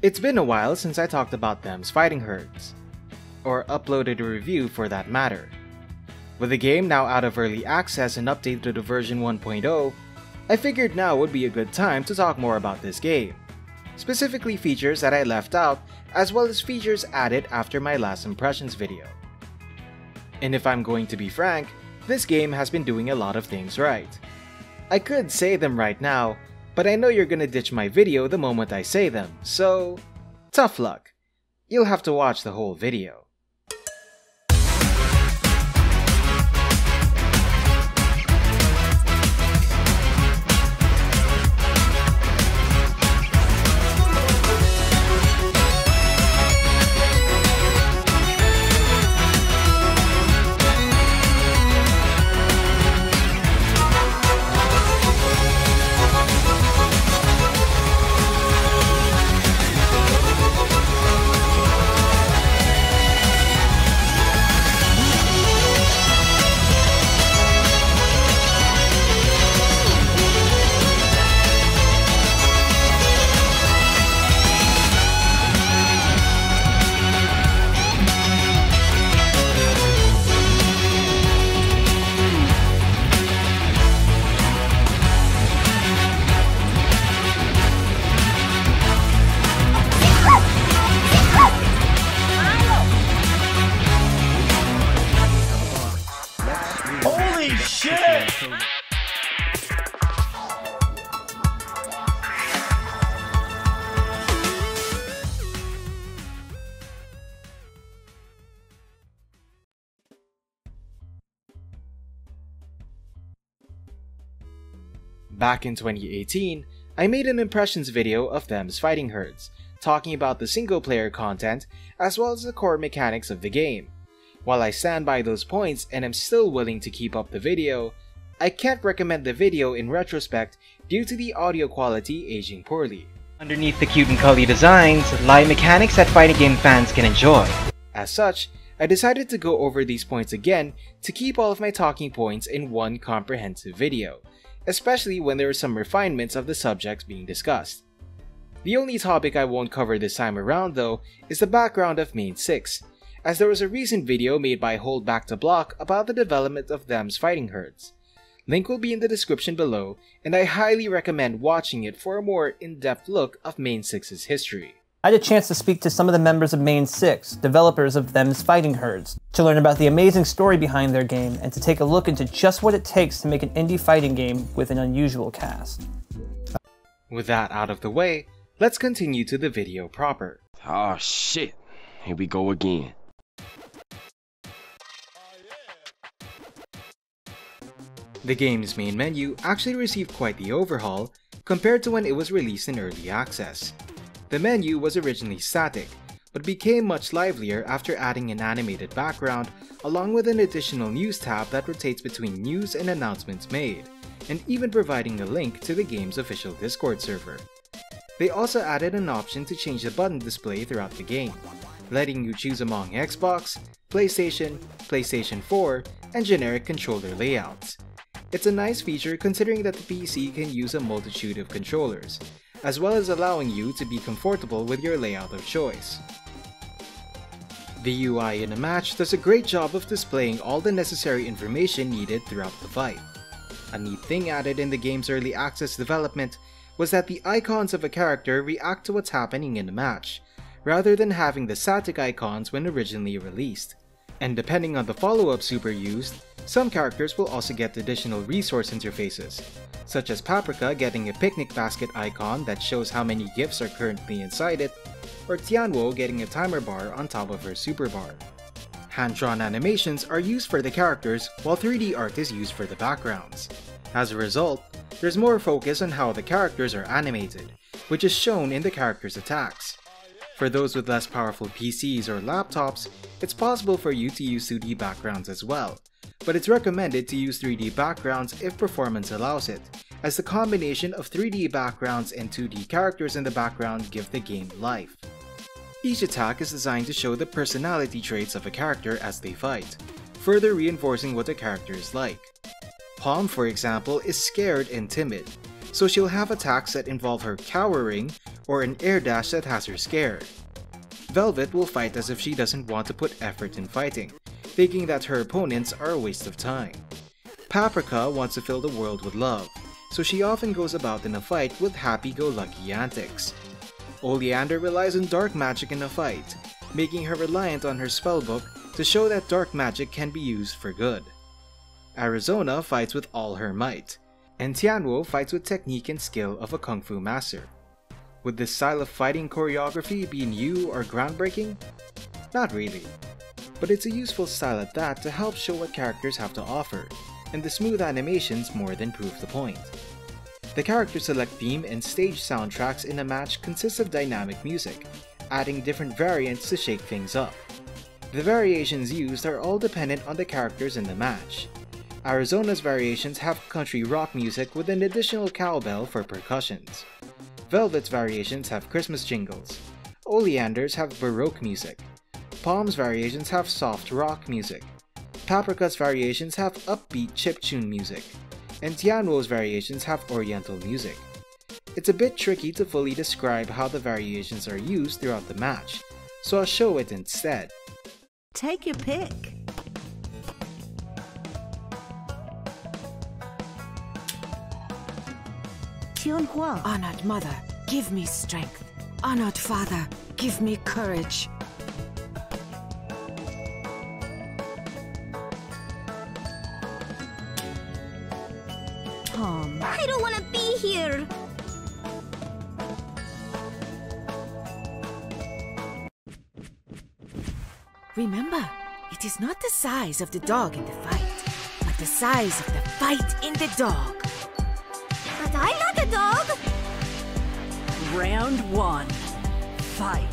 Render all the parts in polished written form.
It's been a while since I talked about Them Fightin Herds, or uploaded a review for that matter. With the game now out of early access and updated to version 1.0, I figured now would be a good time to talk more about this game, specifically features that I left out as well as features added after my last impressions video. And if I'm going to be frank, this game has been doing a lot of things right. I could say them right now, but I know you're gonna ditch my video the moment I say them, so tough luck. You'll have to watch the whole video. Holy shit! Back in 2018, I made an impressions video of Them Fightin Herds, talking about the single player content as well as the core mechanics of the game. While I stand by those points and am still willing to keep up the video, I can't recommend the video in retrospect due to the audio quality aging poorly. Underneath the cute and cuddly designs lie mechanics that fighting game fans can enjoy. As such, I decided to go over these points again to keep all of my talking points in one comprehensive video, especially when there are some refinements of the subjects being discussed. The only topic I won't cover this time around though is the background of Main 6, as there was a recent video made by Hold Back to Block about the development of Them Fightin Herds. Link will be in the description below, and I highly recommend watching it for a more in-depth look of Main 6's history. I had a chance to speak to some of the members of Main 6, developers of Them Fightin Herds, to learn about the amazing story behind their game and to take a look into just what it takes to make an indie fighting game with an unusual cast. With that out of the way, let's continue to the video proper. Oh shit, here we go again. The game's main menu actually received quite the overhaul compared to when it was released in early access. The menu was originally static, but became much livelier after adding an animated background along with an additional news tab that rotates between news and announcements made, and even providing a link to the game's official Discord server. They also added an option to change the button display throughout the game, letting you choose among Xbox, PlayStation, PlayStation 4, and generic controller layouts. It's a nice feature considering that the PC can use a multitude of controllers, as well as allowing you to be comfortable with your layout of choice. The UI in a match does a great job of displaying all the necessary information needed throughout the fight. A neat thing added in the game's early access development was that the icons of a character react to what's happening in the match, rather than having the static icons when originally released. And depending on the follow-up super used, some characters will also get additional resource interfaces, such as Paprika getting a picnic basket icon that shows how many gifts are currently inside it, or Tianhuo getting a timer bar on top of her super bar. Hand-drawn animations are used for the characters while 3D art is used for the backgrounds. As a result, there's more focus on how the characters are animated, which is shown in the characters' attacks. For those with less powerful PCs or laptops, it's possible for you to use 2D backgrounds as well, but it's recommended to use 3D backgrounds if performance allows it, as the combination of 3D backgrounds and 2D characters in the background give the game life. Each attack is designed to show the personality traits of a character as they fight, further reinforcing what the character is like. Palm, for example, is scared and timid, so she'll have attacks that involve her cowering or an air dash that has her scared. Velvet will fight as if she doesn't want to put effort in fighting, thinking that her opponents are a waste of time. Paprika wants to fill the world with love, so she often goes about in a fight with happy-go-lucky antics. Oleander relies on dark magic in a fight, making her reliant on her spellbook to show that dark magic can be used for good. Arizona fights with all her might, and Tianhuo fights with technique and skill of a kung fu master. Would this style of fighting choreography be new or groundbreaking? Not really, but it's a useful style at that to help show what characters have to offer, and the smooth animations more than prove the point. The character select theme and stage soundtracks in a match consists of dynamic music, adding different variants to shake things up. The variations used are all dependent on the characters in the match. Arizona's variations have country rock music with an additional cowbell for percussions. Velvet's variations have Christmas jingles. Oleander's have Baroque music. Palm's variations have soft rock music. Paprika's variations have upbeat chiptune music. And Tianhuo's variations have Oriental music. It's a bit tricky to fully describe how the variations are used throughout the match, so I'll show it instead. Take your pick. Tianhuo. Honored Mother, give me strength. Honored Father, give me courage. Tom. I don't want to be here! Remember, it is not the size of the dog in the fight, but the size of the fight in the dog. But I'm not a dog! Round 1. Fight.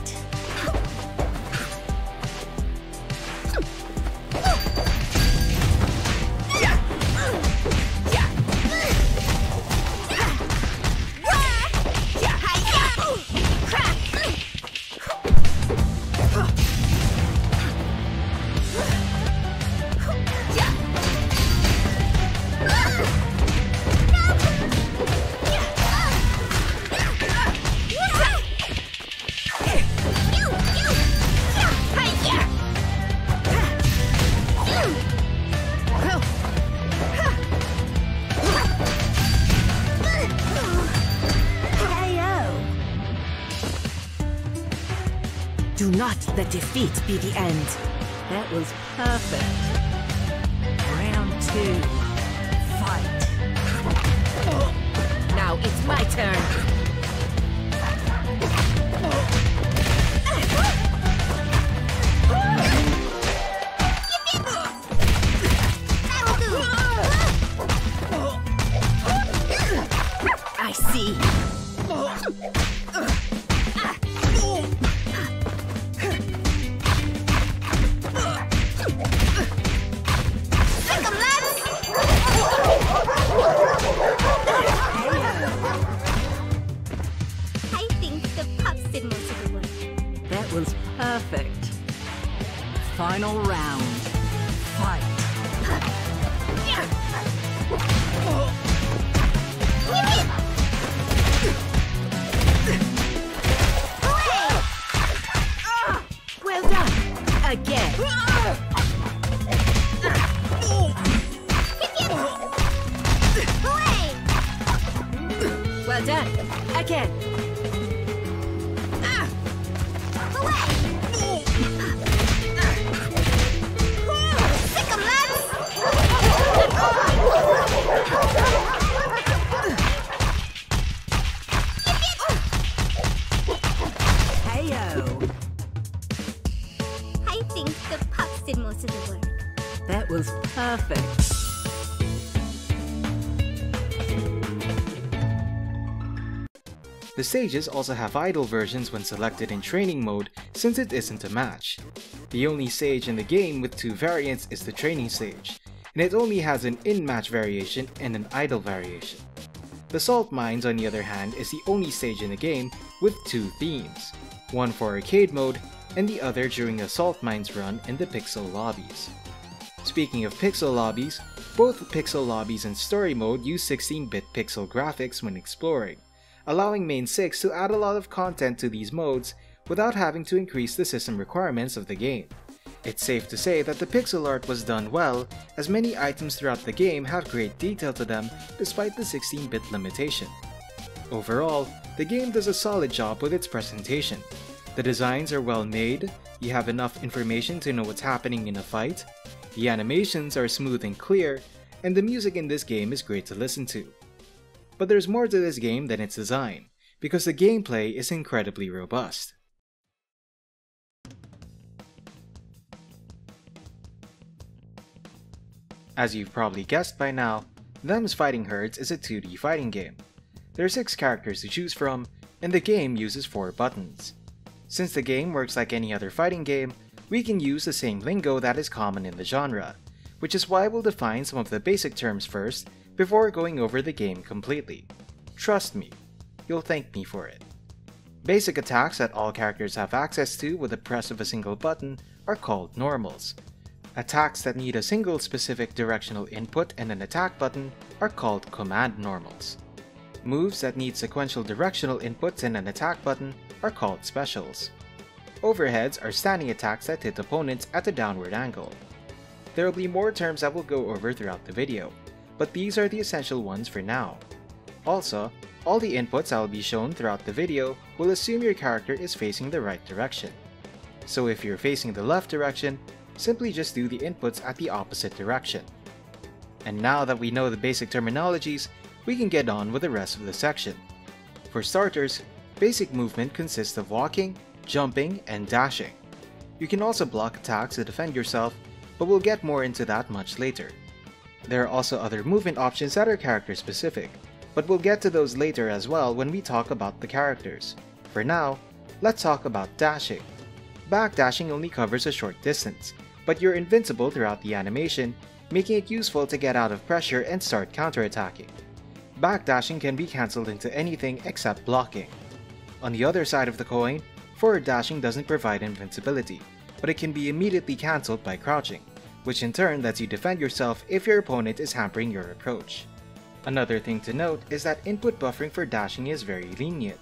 Do not let defeat be the end. That was perfect. Round 2. Fight. Now it's my turn. I see. That was perfect. Final round. Fight. Well done. Again. Well done. Again. I think the pups did most of the work. That was perfect. The stages also have idle versions when selected in training mode since it isn't a match. The only stage in the game with 2 variants is the training stage, and it only has an in-match variation and an idle variation. The Salt Mines, on the other hand, is the only stage in the game with 2 themes, one for arcade mode and the other during a Salt Mines run in the Pixel lobbies. Speaking of Pixel lobbies, both Pixel lobbies and Story mode use 16-bit pixel graphics when exploring, allowing Main 6 to add a lot of content to these modes without having to increase the system requirements of the game. It's safe to say that the pixel art was done well, as many items throughout the game have great detail to them despite the 16-bit limitation. Overall, the game does a solid job with its presentation. The designs are well made, you have enough information to know what's happening in a fight, the animations are smooth and clear, and the music in this game is great to listen to. But there's more to this game than its design, because the gameplay is incredibly robust. As you've probably guessed by now, Them Fightin Herds is a 2D fighting game. There are 6 characters to choose from, and the game uses 4 buttons. Since the game works like any other fighting game, we can use the same lingo that is common in the genre, which is why we'll define some of the basic terms first before going over the game completely. Trust me, you'll thank me for it. Basic attacks that all characters have access to with the press of a single button are called normals. Attacks that need a single specific directional input and an attack button are called command normals. Moves that need sequential directional inputs and an attack button are called specials. Overheads are standing attacks that hit opponents at a downward angle. There will be more terms that we'll go over throughout the video, but these are the essential ones for now. Also, all the inputs that will be shown throughout the video will assume your character is facing the right direction. So if you're facing the left direction, simply just do the inputs at the opposite direction. And now that we know the basic terminologies, we can get on with the rest of the section. For starters, basic movement consists of walking, jumping, and dashing. You can also block attacks to defend yourself, but we'll get more into that much later. There are also other movement options that are character specific, but we'll get to those later as well when we talk about the characters. For now, let's talk about dashing. Backdashing only covers a short distance, but you're invincible throughout the animation, making it useful to get out of pressure and start counterattacking. Backdashing can be cancelled into anything except blocking. On the other side of the coin, forward dashing doesn't provide invincibility, but it can be immediately cancelled by crouching, which in turn lets you defend yourself if your opponent is hampering your approach. Another thing to note is that input buffering for dashing is very lenient,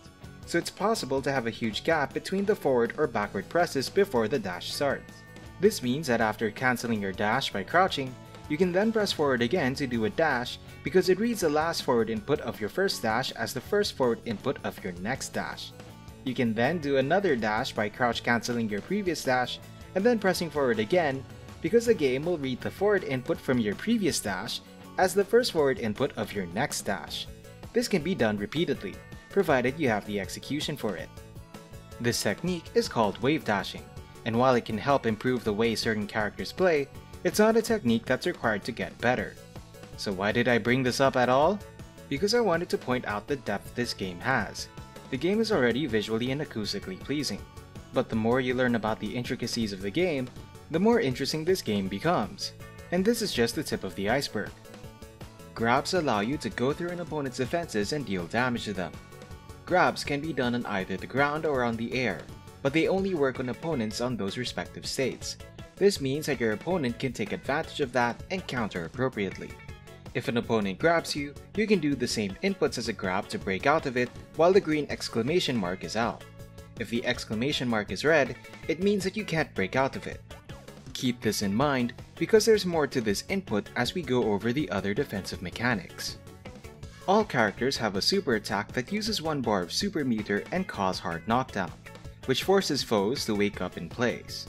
so it's possible to have a huge gap between the forward or backward presses before the dash starts. This means that after cancelling your dash by crouching, you can then press forward again to do a dash because it reads the last forward input of your first dash as the first forward input of your next dash. You can then do another dash by crouch cancelling your previous dash and then pressing forward again because the game will read the forward input from your previous dash as the first forward input of your next dash. This can be done repeatedly, provided you have the execution for it. This technique is called wave dashing, and while it can help improve the way certain characters play, it's not a technique that's required to get better. So why did I bring this up at all? Because I wanted to point out the depth this game has. The game is already visually and acoustically pleasing, but the more you learn about the intricacies of the game, the more interesting this game becomes. And this is just the tip of the iceberg. Grabs allow you to go through an opponent's defenses and deal damage to them. Grabs can be done on either the ground or on the air, but they only work on opponents on those respective states. This means that your opponent can take advantage of that and counter appropriately. If an opponent grabs you, you can do the same inputs as a grab to break out of it while the green exclamation mark is out. If the exclamation mark is red, it means that you can't break out of it. Keep this in mind because there's more to this input as we go over the other defensive mechanics. All characters have a super attack that uses 1 bar of super meter and cause hard knockdown, which forces foes to wake up in place.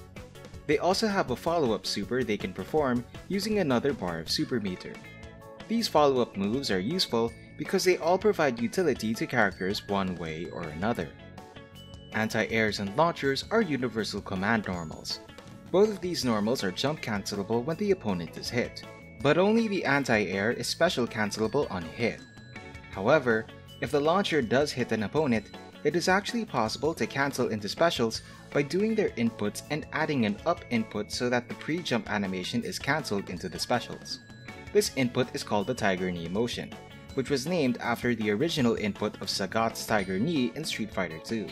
They also have a follow-up super they can perform using another bar of super meter. These follow-up moves are useful because they all provide utility to characters one way or another. Anti-airs and launchers are universal command normals. Both of these normals are jump cancelable when the opponent is hit, but only the anti-air is special cancelable on hit. However, if the launcher does hit an opponent, it is actually possible to cancel into specials by doing their inputs and adding an up input so that the pre-jump animation is cancelled into the specials. This input is called the Tiger Knee motion, which was named after the original input of Sagat's Tiger Knee in Street Fighter II.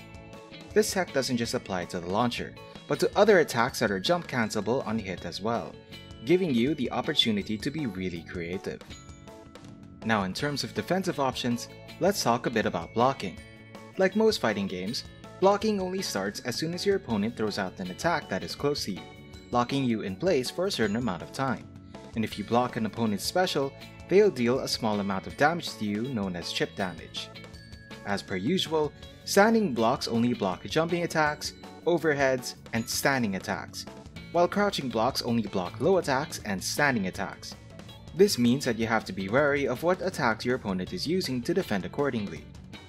This tech doesn't just apply to the launcher, but to other attacks that are jump cancelable on hit as well, giving you the opportunity to be really creative. Now in terms of defensive options, let's talk a bit about blocking. Like most fighting games, blocking only starts as soon as your opponent throws out an attack that is close to you, locking you in place for a certain amount of time. And if you block an opponent's special, they'll deal a small amount of damage to you known as chip damage. As per usual, standing blocks only block jumping attacks, overheads, and standing attacks, while crouching blocks only block low attacks and standing attacks. This means that you have to be wary of what attacks your opponent is using to defend accordingly.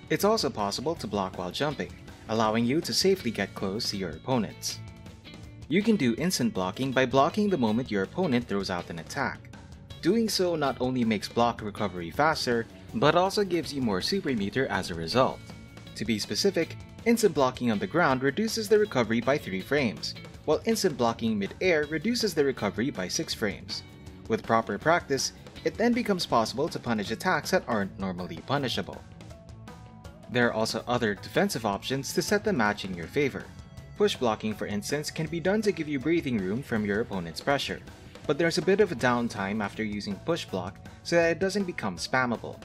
It's also possible to block while jumping, allowing you to safely get close to your opponents. You can do instant blocking by blocking the moment your opponent throws out an attack. Doing so not only makes block recovery faster, but also gives you more super meter as a result. To be specific, instant blocking on the ground reduces the recovery by 3 frames, while instant blocking mid-air reduces the recovery by 6 frames. With proper practice, it then becomes possible to punish attacks that aren't normally punishable. There are also other defensive options to set the match in your favor. Push blocking, for instance, can be done to give you breathing room from your opponent's pressure, but there's a bit of a downtime after using push block so that it doesn't become spammable.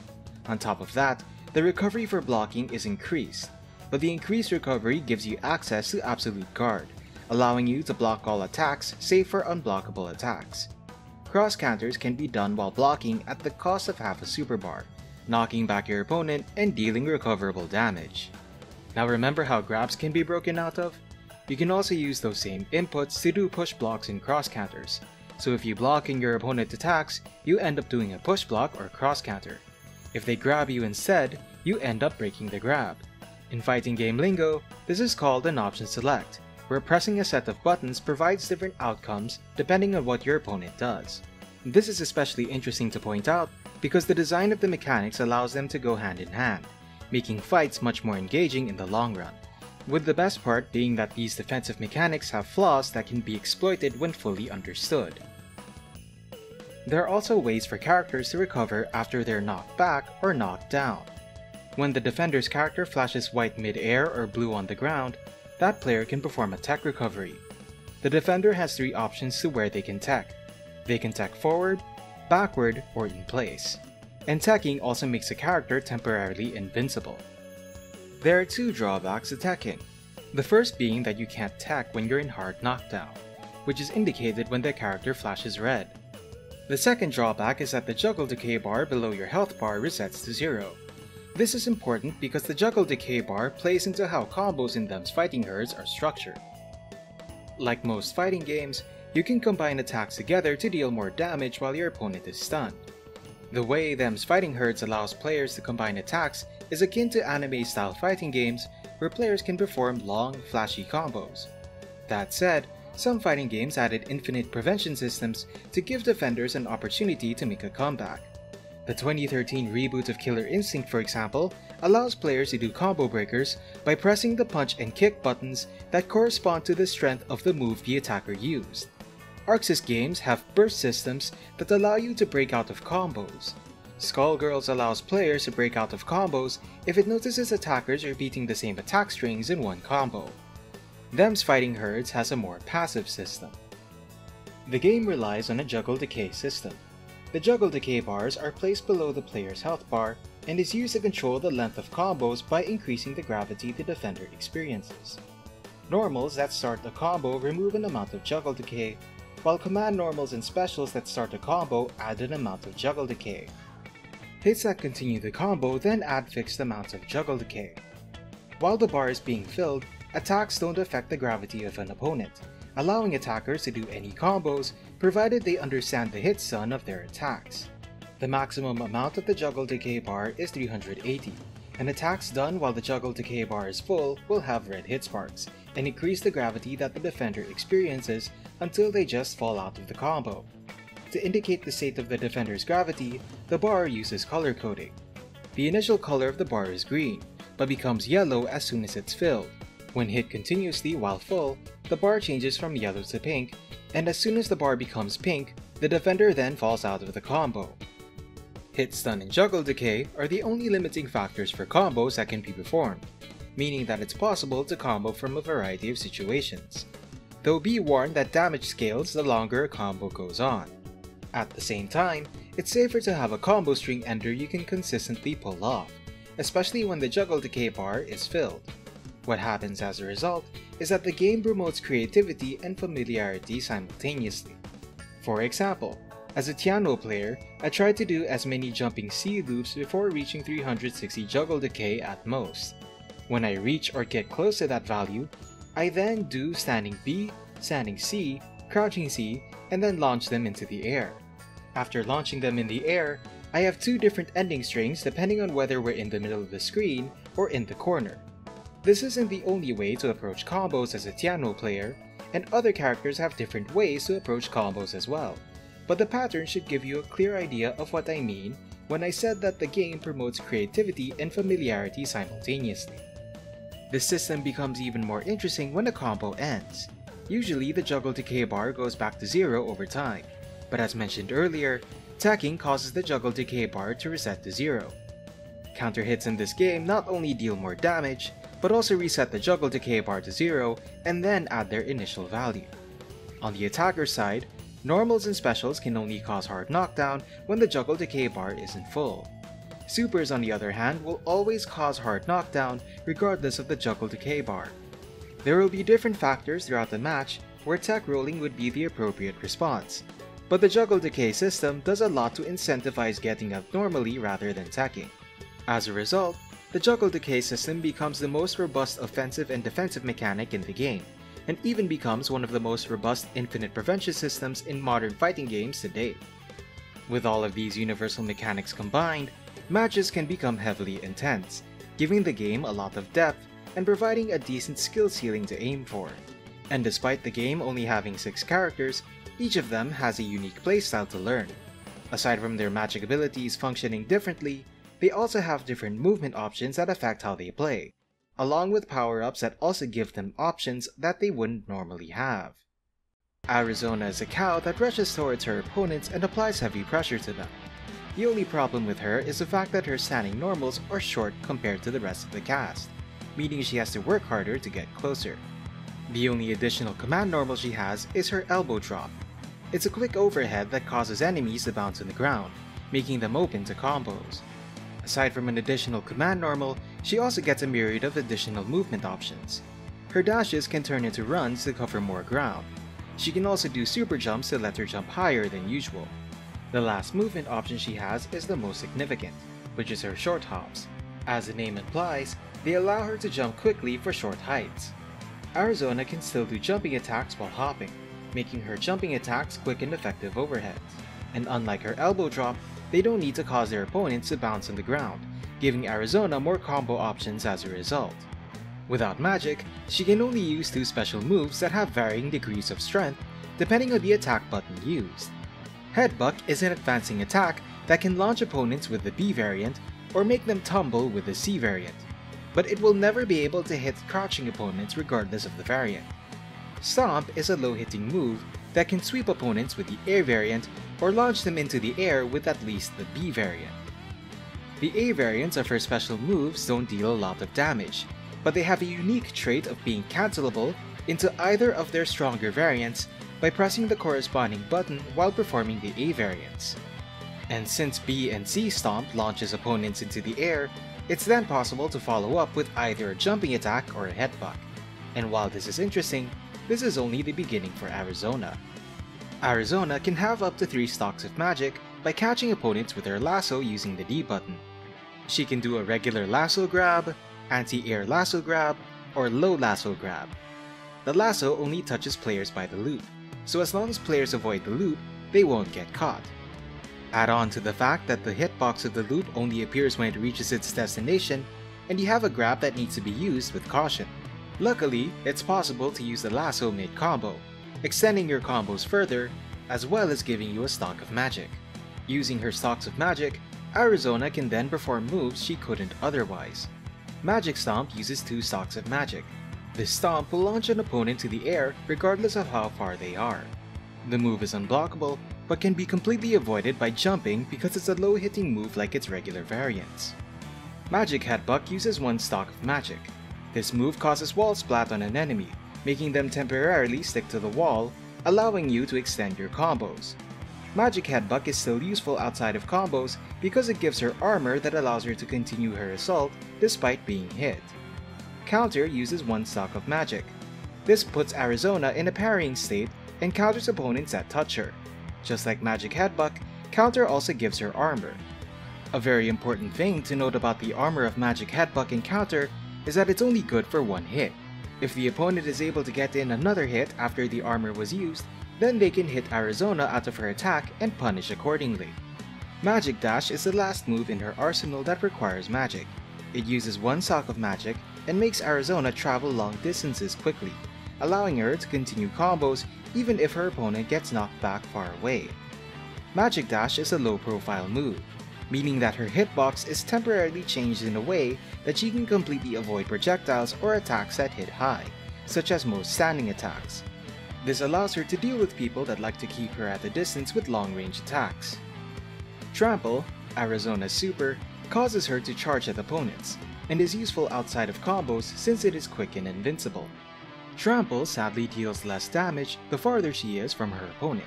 On top of that, the recovery for blocking is increased, but the increased recovery gives you access to absolute guard, allowing you to block all attacks save for unblockable attacks. Cross counters can be done while blocking at the cost of half a super bar, knocking back your opponent and dealing recoverable damage. Now remember how grabs can be broken out of? You can also use those same inputs to do push blocks and cross counters, so if you block and your opponent attacks, you end up doing a push block or cross counter. If they grab you instead, you end up breaking the grab. In fighting game lingo, this is called an option select, where pressing a set of buttons provides different outcomes depending on what your opponent does. This is especially interesting to point out because the design of the mechanics allows them to go hand in hand, making fights much more engaging in the long run, with the best part being that these defensive mechanics have flaws that can be exploited when fully understood. There are also ways for characters to recover after they're knocked back or knocked down. When the defender's character flashes white mid-air or blue on the ground, that player can perform a tech recovery. The defender has 3 options to where they can tech. They can tech forward, backward, or in place. And teching also makes a character temporarily invincible. There are 2 drawbacks to teching. The first being that you can't tech when you're in hard knockdown, which is indicated when the character flashes red. The second drawback is that the juggle decay bar below your health bar resets to 0. This is important because the juggle decay bar plays into how combos in Them Fightin Herds are structured. Like most fighting games, you can combine attacks together to deal more damage while your opponent is stunned. The way Them Fightin Herds allows players to combine attacks is akin to anime-style fighting games where players can perform long, flashy combos. That said, some fighting games added infinite prevention systems to give defenders an opportunity to make a comeback. The 2013 reboot of Killer Instinct, for example, allows players to do combo breakers by pressing the punch and kick buttons that correspond to the strength of the move the attacker used. Arxis games have burst systems that allow you to break out of combos. Skullgirls allows players to break out of combos if it notices attackers repeating the same attack strings in one combo. Them Fightin Herds has a more passive system. The game relies on a juggle decay system. The juggle decay bars are placed below the player's health bar and is used to control the length of combos by increasing the gravity the defender experiences. Normals that start a combo remove an amount of juggle decay, while command normals and specials that start a combo add an amount of juggle decay. Hits that continue the combo then add fixed amounts of juggle decay. While the bar is being filled, attacks don't affect the gravity of an opponent, allowing attackers to do any combos provided they understand the hit stun of their attacks. The maximum amount of the juggle decay bar is 380, and attacks done while the juggle decay bar is full will have red hit sparks and increase the gravity that the defender experiences until they just fall out of the combo. To indicate the state of the defender's gravity, the bar uses color coding. The initial color of the bar is green, but becomes yellow as soon as it's filled. When hit continuously while full, the bar changes from yellow to pink, and as soon as the bar becomes pink, the defender then falls out of the combo. Hit stun and juggle decay are the only limiting factors for combos that can be performed, meaning that it's possible to combo from a variety of situations. Though be warned that damage scales the longer a combo goes on. At the same time, it's safer to have a combo string ender you can consistently pull off, especially when the juggle decay bar is filled. What happens as a result is that the game promotes creativity and familiarity simultaneously. For example, as a Tianhuo player, I tried to do as many jumping C loops before reaching 360 juggle decay at most. When I reach or get close to that value, I then do standing B, standing C, crouching C, and then launch them into the air. After launching them in the air, I have two different ending strings depending on whether we're in the middle of the screen or in the corner. This isn't the only way to approach combos as a Tianhuo player, and other characters have different ways to approach combos as well, but the pattern should give you a clear idea of what I mean when I said that the game promotes creativity and familiarity simultaneously. This system becomes even more interesting when a combo ends. Usually the juggle decay bar goes back to 0 over time, but as mentioned earlier, tacking causes the juggle decay bar to reset to 0. Counter hits in this game not only deal more damage, but also reset the juggle decay bar to 0 and then add their initial value. On the attacker side, normals and specials can only cause hard knockdown when the juggle decay bar isn't full. Supers on the other hand will always cause hard knockdown regardless of the juggle decay bar. There will be different factors throughout the match where tech rolling would be the appropriate response, but the juggle decay system does a lot to incentivize getting up normally rather than teching. As a result, the juggle decay system becomes the most robust offensive and defensive mechanic in the game, and even becomes one of the most robust infinite prevention systems in modern fighting games to date. With all of these universal mechanics combined, matches can become heavily intense, giving the game a lot of depth and providing a decent skill ceiling to aim for. And despite the game only having 6 characters, each of them has a unique playstyle to learn. Aside from their magic abilities functioning differently, they also have different movement options that affect how they play, along with power-ups that also give them options that they wouldn't normally have. Arizona is a cow that rushes towards her opponents and applies heavy pressure to them. The only problem with her is the fact that her standing normals are short compared to the rest of the cast, meaning she has to work harder to get closer. The only additional command normal she has is her elbow drop. It's a quick overhead that causes enemies to bounce on the ground, making them open to combos. Aside from an additional command normal, she also gets a myriad of additional movement options. Her dashes can turn into runs to cover more ground. She can also do super jumps to let her jump higher than usual. The last movement option she has is the most significant, which is her short hops. As the name implies, they allow her to jump quickly for short heights. Arizona can still do jumping attacks while hopping, making her jumping attacks quick and effective overheads. And unlike her elbow drop, they don't need to cause their opponents to bounce on the ground, giving Arizona more combo options as a result. Without magic, she can only use 2 special moves that have varying degrees of strength depending on the attack button used. Headbutt is an advancing attack that can launch opponents with the B variant or make them tumble with the C variant, but it will never be able to hit crouching opponents regardless of the variant. Stomp is a low-hitting move that can sweep opponents with the A variant or launch them into the air with at least the B variant. The A variants of her special moves don't deal a lot of damage, but they have a unique trait of being cancelable into either of their stronger variants by pressing the corresponding button while performing the A variants. And since B and C Stomp launches opponents into the air, it's then possible to follow up with either a jumping attack or a headbutt. And while this is interesting, this is only the beginning for Arizona. Arizona can have up to 3 stocks of magic by catching opponents with her lasso using the D button. She can do a regular lasso grab, anti-air lasso grab, or low lasso grab. The lasso only touches players by the loop, so as long as players avoid the loop, they won't get caught. Add on to the fact that the hitbox of the loop only appears when it reaches its destination, and you have a grab that needs to be used with caution. Luckily, it's possible to use the lasso mid-combo, extending your combos further, as well as giving you a stock of magic. Using her stocks of magic, Arizona can then perform moves she couldn't otherwise. Magic Stomp uses 2 stocks of magic. This stomp will launch an opponent to the air regardless of how far they are. The move is unblockable, but can be completely avoided by jumping because it's a low-hitting move like its regular variants. Magic Headbutt uses 1 stock of magic. This move causes wall splat on an enemy, making them temporarily stick to the wall, allowing you to extend your combos. Magic Headbutt is still useful outside of combos because it gives her armor that allows her to continue her assault despite being hit. Counter uses one stock of magic. This puts Arizona in a parrying state and counters opponents that touch her. Just like Magic Headbutt, Counter also gives her armor. A very important thing to note about the armor of Magic Headbutt and Counter is that it's only good for one hit. If the opponent is able to get in another hit after the armor was used, then they can hit Arizona out of her attack and punish accordingly. Magic Dash is the last move in her arsenal that requires magic. It uses one stock of magic and makes Arizona travel long distances quickly, allowing her to continue combos even if her opponent gets knocked back far away. Magic Dash is a low-profile move, meaning that her hitbox is temporarily changed in a way that she can completely avoid projectiles or attacks that hit high, such as most standing attacks. This allows her to deal with people that like to keep her at a distance with long-range attacks. Trample, Arizona's super, causes her to charge at opponents, and is useful outside of combos since it is quick and invincible. Trample sadly deals less damage the farther she is from her opponent,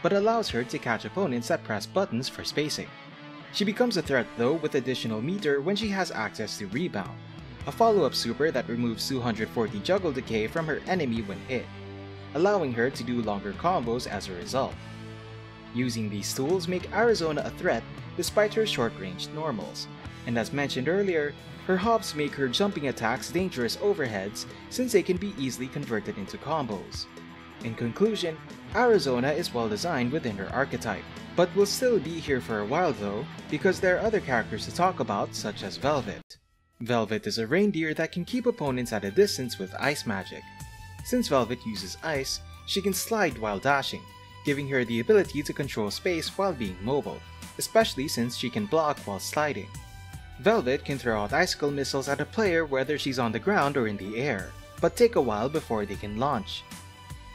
but allows her to catch opponents that press buttons for spacing. She becomes a threat though with additional meter when she has access to Rebound, a follow-up super that removes 240 juggle decay from her enemy when hit, allowing her to do longer combos as a result. Using these tools make Arizona a threat despite her short-ranged normals, and as mentioned earlier, her hops make her jumping attacks dangerous overheads since they can be easily converted into combos. In conclusion, Arizona is well designed within her archetype, but will still be here for a while though, because there are other characters to talk about such as Velvet. Velvet is a reindeer that can keep opponents at a distance with ice magic. Since Velvet uses ice, she can slide while dashing, giving her the ability to control space while being mobile, especially since she can block while sliding. Velvet can throw out icicle missiles at a player whether she's on the ground or in the air, but take a while before they can launch.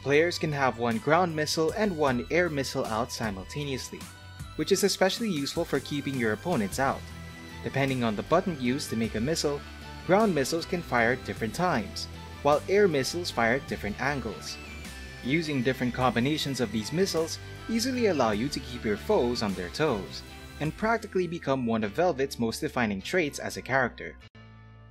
Players can have one ground missile and one air missile out simultaneously, which is especially useful for keeping your opponents out. Depending on the button used to make a missile, ground missiles can fire at different times, while air missiles fire at different angles. Using different combinations of these missiles easily allow you to keep your foes on their toes, and practically become one of Velvet's most defining traits as a character.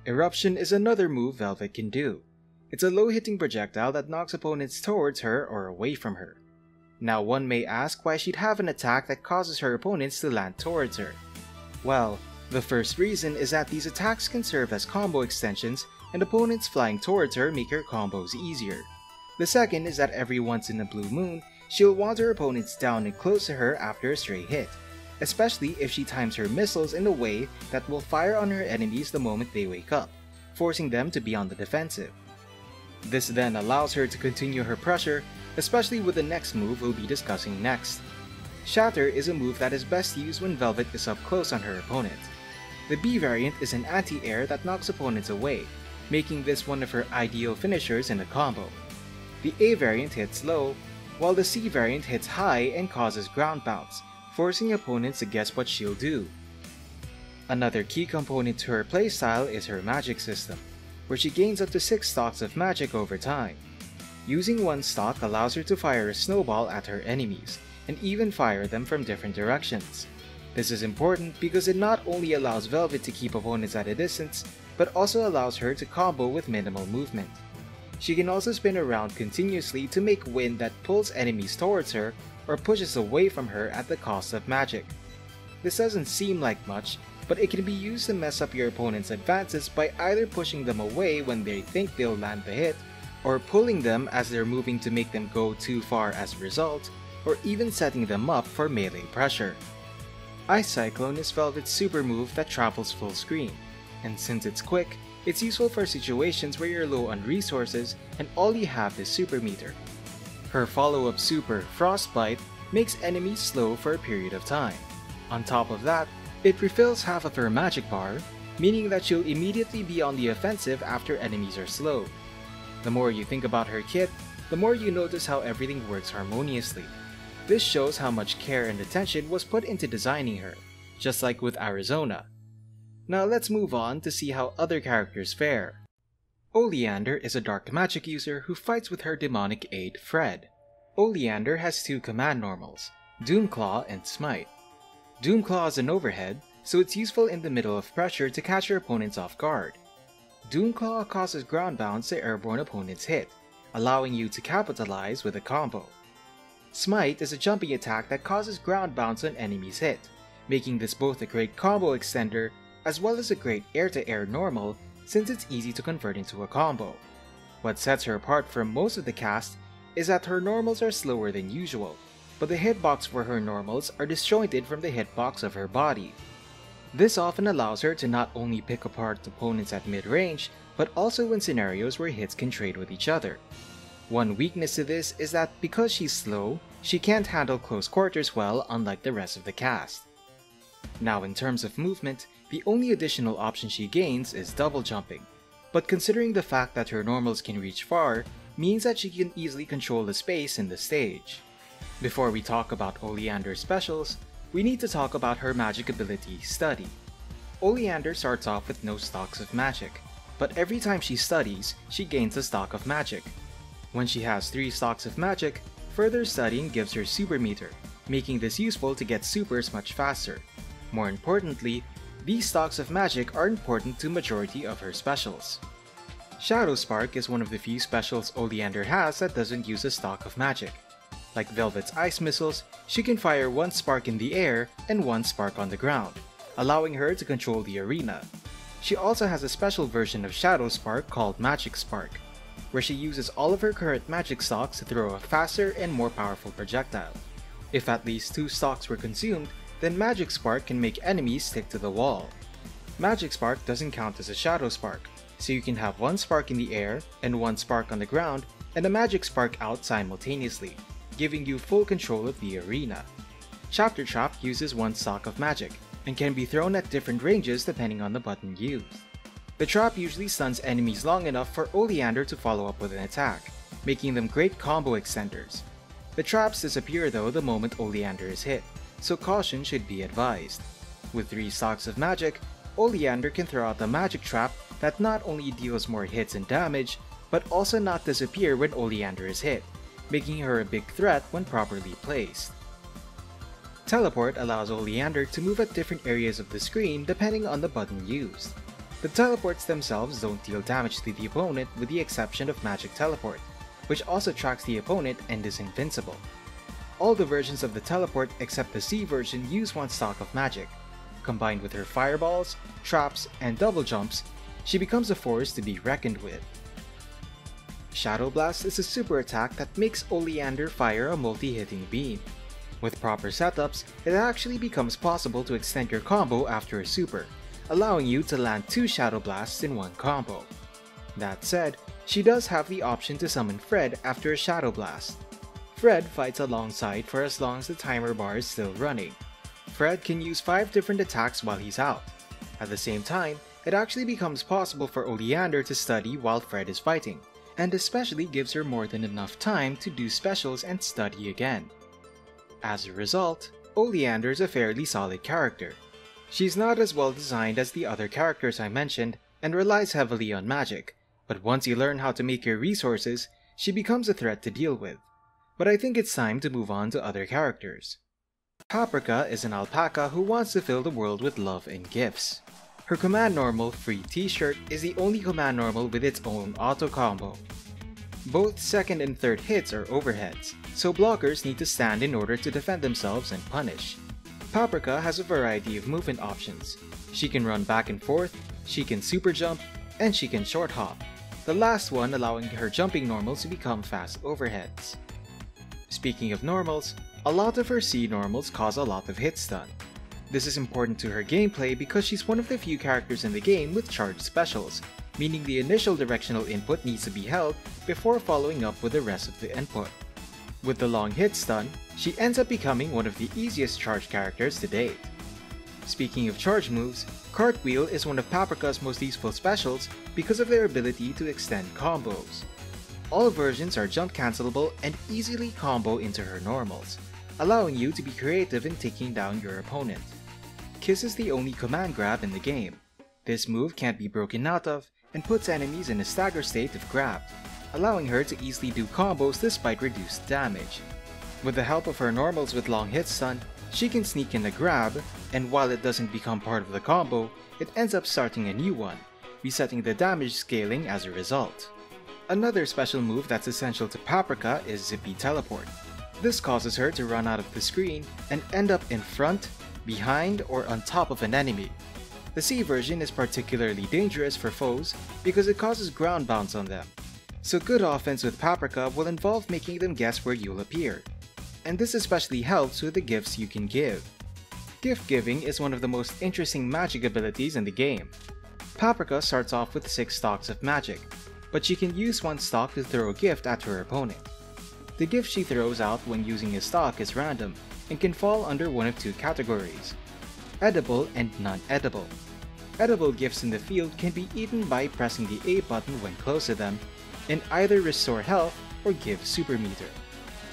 Eruption is another move Velvet can do. It's a low-hitting projectile that knocks opponents towards her or away from her. Now one may ask why she'd have an attack that causes her opponents to land towards her. Well, the first reason is that these attacks can serve as combo extensions and opponents flying towards her make her combos easier. The second is that every once in a blue moon, she'll want her opponents down and close to her after a stray hit, especially if she times her missiles in a way that will fire on her enemies the moment they wake up, forcing them to be on the defensive. This then allows her to continue her pressure, especially with the next move we'll be discussing next. Shatter is a move that is best used when Velvet is up close on her opponent. The B variant is an anti-air that knocks opponents away, making this one of her ideal finishers in a combo. The A variant hits low, while the C variant hits high and causes ground bounce, forcing opponents to guess what she'll do. Another key component to her playstyle is her magic system, where she gains up to 6 stocks of magic over time. Using one stock allows her to fire a snowball at her enemies, and even fire them from different directions. This is important because it not only allows Velvet to keep opponents at a distance, but also allows her to combo with minimal movement. She can also spin around continuously to make wind that pulls enemies towards her or pushes away from her at the cost of magic. This doesn't seem like much, but it can be used to mess up your opponent's advances by either pushing them away when they think they'll land the hit, or pulling them as they're moving to make them go too far as a result, or even setting them up for melee pressure. Ice Cyclone is Velvet's super move that travels full screen, and since it's quick, it's useful for situations where you're low on resources and all you have is super meter. Her follow-up super, Frostbite, makes enemies slow for a period of time. On top of that, it refills half of her magic bar, meaning that she'll immediately be on the offensive after enemies are slow. The more you think about her kit, the more you notice how everything works harmoniously. This shows how much care and attention was put into designing her, just like with Arizona. Now let's move on to see how other characters fare. Oleander is a dark magic user who fights with her demonic aide Fred. Oleander has 2 command normals. Doomclaw and Smite. Doomclaw is an overhead, so it's useful in the middle of pressure to catch your opponents off guard. Doomclaw causes ground bounce to airborne opponents hit, allowing you to capitalize with a combo. Smite is a jumping attack that causes ground bounce on enemies hit, making this both a great combo extender as well as a great air-to-air normal since it's easy to convert into a combo. What sets her apart from most of the cast is that her normals are slower than usual, but the hitbox for her normals are disjointed from the hitbox of her body. This often allows her to not only pick apart opponents at mid-range, but also in scenarios where hits can trade with each other. One weakness to this is that because she's slow, she can't handle close quarters well, unlike the rest of the cast. Now in terms of movement, the only additional option she gains is double jumping, but considering the fact that her normals can reach far, means that she can easily control the space in the stage. Before we talk about Oleander's specials, we need to talk about her magic ability, Study. Oleander starts off with no stocks of magic, but every time she studies, she gains a stock of magic. When she has 3 stocks of magic, further studying gives her super meter, making this useful to get supers much faster. More importantly, these stocks of magic are important to majority of her specials. Shadow Spark is one of the few specials Oleander has that doesn't use a stock of magic. Like Velvet's ice missiles, she can fire 1 spark in the air and 1 spark on the ground, allowing her to control the arena. She also has a special version of Shadow Spark called Magic Spark, where she uses all of her current magic stocks to throw a faster and more powerful projectile. If at least 2 stocks were consumed, then Magic Spark can make enemies stick to the wall. Magic Spark doesn't count as a Shadow Spark, so you can have 1 spark in the air and 1 spark on the ground and a Magic Spark out simultaneously, giving you full control of the arena. Chapter Trap uses 1 stock of magic, and can be thrown at different ranges depending on the button used. The trap usually stuns enemies long enough for Oleander to follow up with an attack, making them great combo extenders. The traps disappear though the moment Oleander is hit, so caution should be advised. With 3 stocks of magic, Oleander can throw out a magic trap that not only deals more hits and damage, but also not disappear when Oleander is hit, making her a big threat when properly placed. Teleport allows Oleander to move at different areas of the screen depending on the button used. The teleports themselves don't deal damage to the opponent with the exception of Magic Teleport, which also tracks the opponent and is invincible. All the versions of the teleport except the C version use 1 stock of magic. Combined with her fireballs, traps, and double jumps, she becomes a force to be reckoned with. Shadow Blast is a super attack that makes Oleander fire a multi-hitting beam. With proper setups, it actually becomes possible to extend your combo after a super, allowing you to land 2 Shadow Blasts in 1 combo. That said, she does have the option to summon Fred after a Shadow Blast. Fred fights alongside for as long as the timer bar is still running. Fred can use 5 different attacks while he's out. At the same time, it actually becomes possible for Oleander to study while Fred is fighting, and especially gives her more than enough time to do specials and study again. As a result, Oleander is a fairly solid character. She's not as well designed as the other characters I mentioned, and relies heavily on magic, but once you learn how to make your resources, she becomes a threat to deal with. But I think it's time to move on to other characters. Paprika is an alpaca who wants to fill the world with love and gifts. Her command normal, Free T-shirt, is the only command normal with its own auto combo. Both 2nd and 3rd hits are overheads, so blockers need to stand in order to defend themselves and punish. Paprika has a variety of movement options. She can run back and forth, she can super jump, and she can short hop, the last one allowing her jumping normals to become fast overheads. Speaking of normals, a lot of her C normals cause a lot of hit stun. This is important to her gameplay because she's one of the few characters in the game with charged specials, meaning the initial directional input needs to be held before following up with the rest of the input. With the long hit stun, she ends up becoming one of the easiest charge characters to date. Speaking of charge moves, Cartwheel is one of Paprika's most useful specials because of their ability to extend combos. All versions are jump cancelable and easily combo into her normals, allowing you to be creative in taking down your opponent. Kiss is the only command grab in the game. This move can't be broken out of and puts enemies in a stagger state if grabbed, allowing her to easily do combos despite reduced damage. With the help of her normals with long hit stun, she can sneak in a grab, and while it doesn't become part of the combo, it ends up starting a new one, resetting the damage scaling as a result. Another special move that's essential to Paprika is Zippy Teleport. This causes her to run out of the screen and end up in front, behind, or on top of an enemy. The C version is particularly dangerous for foes because it causes ground bounce on them, so good offense with Paprika will involve making them guess where you'll appear. And this especially helps with the gifts you can give. Gift giving is one of the most interesting magic abilities in the game. Paprika starts off with 6 stocks of magic, but she can use one stock to throw a gift at her opponent. The gift she throws out when using a stock is random and can fall under one of 2 categories: edible and non-edible. Edible gifts in the field can be eaten by pressing the A button when close to them, and either restore health or give super meter.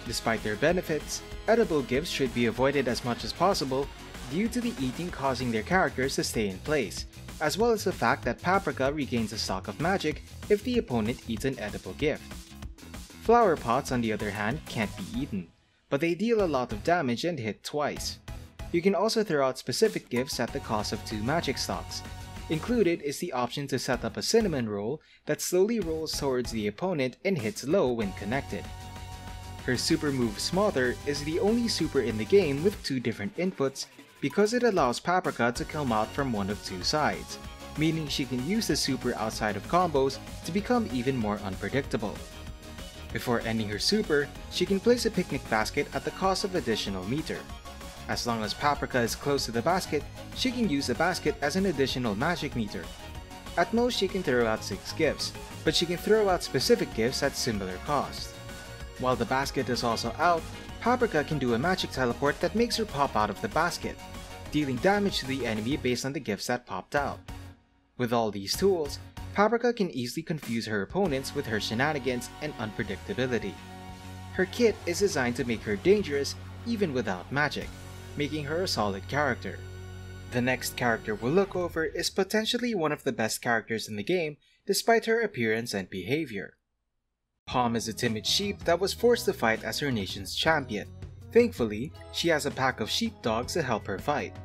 Despite their benefits, edible gifts should be avoided as much as possible due to the eating causing their characters to stay in place, as well as the fact that Paprika regains a stock of magic if the opponent eats an edible gift. Flower pots, on the other hand, can't be eaten, but they deal a lot of damage and hit twice. You can also throw out specific gifts at the cost of 2 magic stocks. Included is the option to set up a cinnamon roll that slowly rolls towards the opponent and hits low when connected. Her super move Smother is the only super in the game with 2 different inputs because it allows Paprika to come out from one of 2 sides, meaning she can use the super outside of combos to become even more unpredictable. Before ending her super, she can place a picnic basket at the cost of additional meter. As long as Paprika is close to the basket, she can use the basket as an additional magic meter. At most, she can throw out 6 gifts, but she can throw out specific gifts at similar cost. While the basket is also out, Paprika can do a magic teleport that makes her pop out of the basket, dealing damage to the enemy based on the gifts that popped out. With all these tools, Paprika can easily confuse her opponents with her shenanigans and unpredictability. Her kit is designed to make her dangerous even without magic, making her a solid character. The next character we'll look over is potentially one of the best characters in the game despite her appearance and behavior. Pom is a timid sheep that was forced to fight as her nation's champion. Thankfully, she has a pack of sheepdogs to help her fight.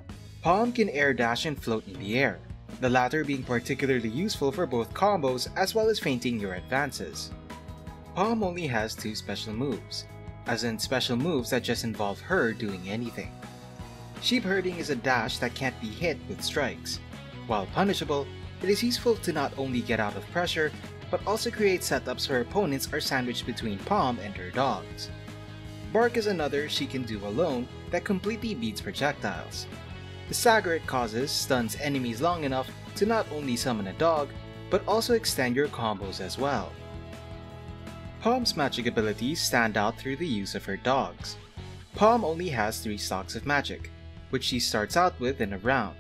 Pom can air dash and float in the air, the latter being particularly useful for both combos as well as feinting your advances. Pom only has 2 special moves, as in special moves that just involve her doing anything. Sheep herding is a dash that can't be hit with strikes. While punishable, it is useful to not only get out of pressure, but also create setups where opponents are sandwiched between Pom and her dogs. Bark is another she can do alone that completely beats projectiles. The stagger it causes stuns enemies long enough to not only summon a dog, but also extend your combos as well. Pom's magic abilities stand out through the use of her dogs. Pom only has 3 stocks of magic, which she starts out with in a round.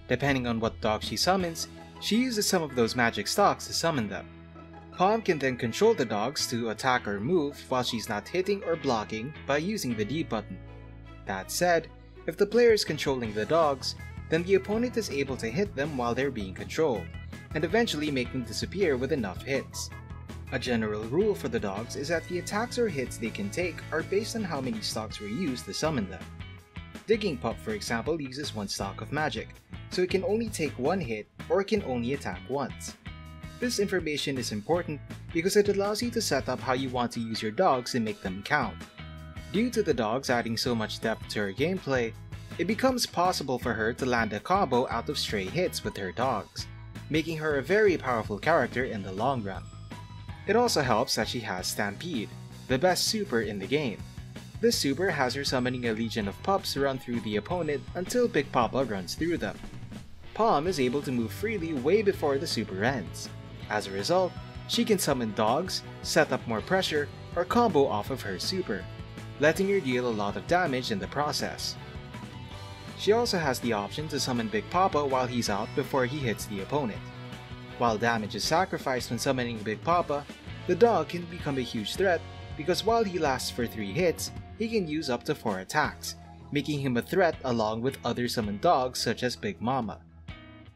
Depending on what dog she summons, she uses some of those magic stocks to summon them. Pom can then control the dogs to attack or move while she's not hitting or blocking by using the D button. That said, if the player is controlling the dogs, then the opponent is able to hit them while they're being controlled, and eventually make them disappear with enough hits. A general rule for the dogs is that the attacks or hits they can take are based on how many stocks were used to summon them. Digging Pup, for example, uses 1 stock of magic, so it can only take 1 hit or it can only attack once. This information is important because it allows you to set up how you want to use your dogs and make them count. Due to the dogs adding so much depth to her gameplay, it becomes possible for her to land a combo out of stray hits with her dogs, making her a very powerful character in the long run. It also helps that she has Stampede, the best super in the game. This super has her summoning a legion of pups run through the opponent until Big Papa runs through them. Pom is able to move freely way before the super ends. As a result, she can summon dogs, set up more pressure, or combo off of her super, letting her deal a lot of damage in the process. She also has the option to summon Big Papa while he's out before he hits the opponent. While damage is sacrificed when summoning Big Papa, the dog can become a huge threat because while he lasts for 3 hits, he can use up to 4 attacks, making him a threat along with other summoned dogs such as Big Mama.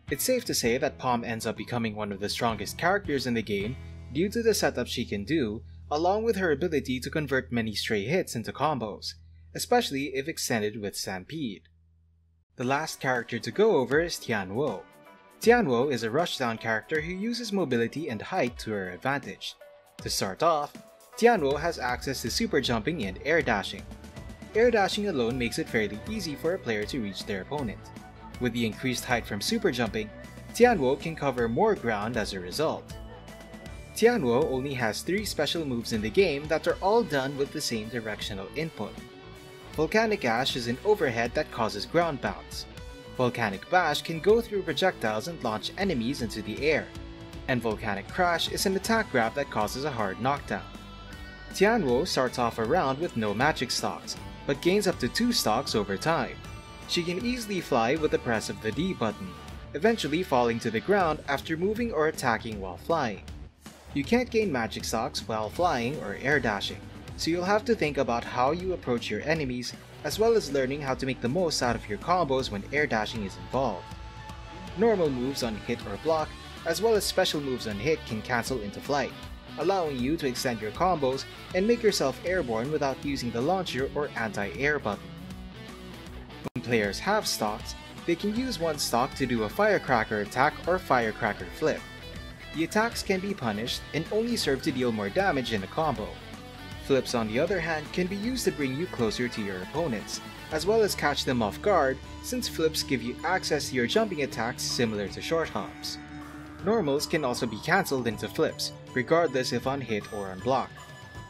It's safe to say that Pom ends up becoming one of the strongest characters in the game due to the setup she can do, along with her ability to convert many stray hits into combos, especially if extended with Stampede. The last character to go over is Tianhuo. Tianhuo is a rushdown character who uses mobility and height to her advantage. To start off, Tianhuo has access to super jumping and air dashing. Air dashing alone makes it fairly easy for a player to reach their opponent. With the increased height from super jumping, Tianhuo can cover more ground as a result. Tianhuo only has 3 special moves in the game that are all done with the same directional input. Volcanic Ash is an overhead that causes ground bounce. Volcanic Bash can go through projectiles and launch enemies into the air. And Volcanic Crash is an attack grab that causes a hard knockdown. Tianhuo starts off a round with no magic stocks, but gains up to 2 stocks over time. She can easily fly with the press of the D button, eventually falling to the ground after moving or attacking while flying. You can't gain magic stocks while flying or air dashing, so you'll have to think about how you approach your enemies, as well as learning how to make the most out of your combos when air dashing is involved. Normal moves on hit or block, as well as special moves on hit can cancel into flight, allowing you to extend your combos and make yourself airborne without using the launcher or anti-air button. When players have stocks, they can use one stock to do a firecracker attack or firecracker flip. The attacks can be punished and only serve to deal more damage in a combo. Flips, on the other hand, can be used to bring you closer to your opponents, as well as catch them off guard, since flips give you access to your jumping attacks similar to short hops. Normals can also be cancelled into flips, regardless if on hit or on block.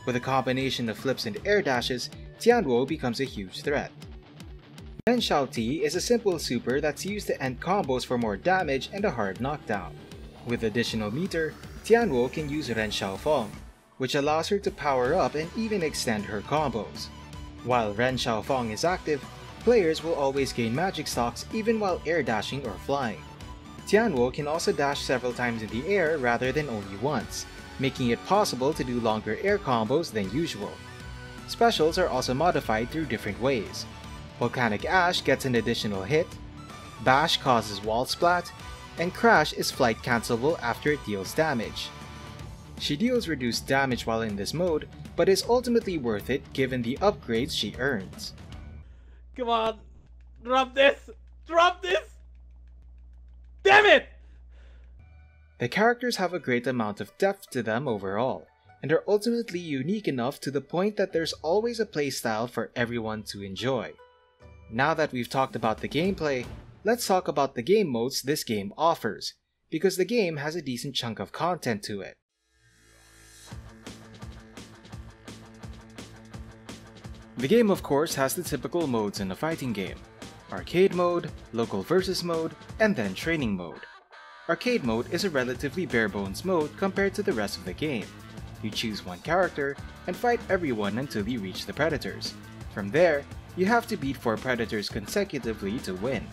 With a combination of flips and air dashes, Tianhuo becomes a huge threat. Ren Xiao Ti is a simple super that's used to end combos for more damage and a hard knockdown. With additional meter, Tianhuo can use Ren Xiao Feng, which allows her to power up and even extend her combos. While Ren Xiao Feng is active, players will always gain magic stocks even while air dashing or flying. Tianhuo can also dash several times in the air rather than only once, making it possible to do longer air combos than usual. Specials are also modified through different ways. Volcanic Ash gets an additional hit, Bash causes wall splat, and Crash is flight cancelable after it deals damage. She deals reduced damage while in this mode, but is ultimately worth it given the upgrades she earns. Come on! Drop this! Drop this! Damn it! The characters have a great amount of depth to them overall, and are ultimately unique enough to the point that there's always a playstyle for everyone to enjoy. Now that we've talked about the gameplay, let's talk about the game modes this game offers, because the game has a decent chunk of content to it. The game, of course, has the typical modes in a fighting game: Arcade mode, Local versus mode, and then Training mode. Arcade mode is a relatively bare-bones mode compared to the rest of the game. You choose one character and fight everyone until you reach the predators. From there, you have to beat 4 predators consecutively to win.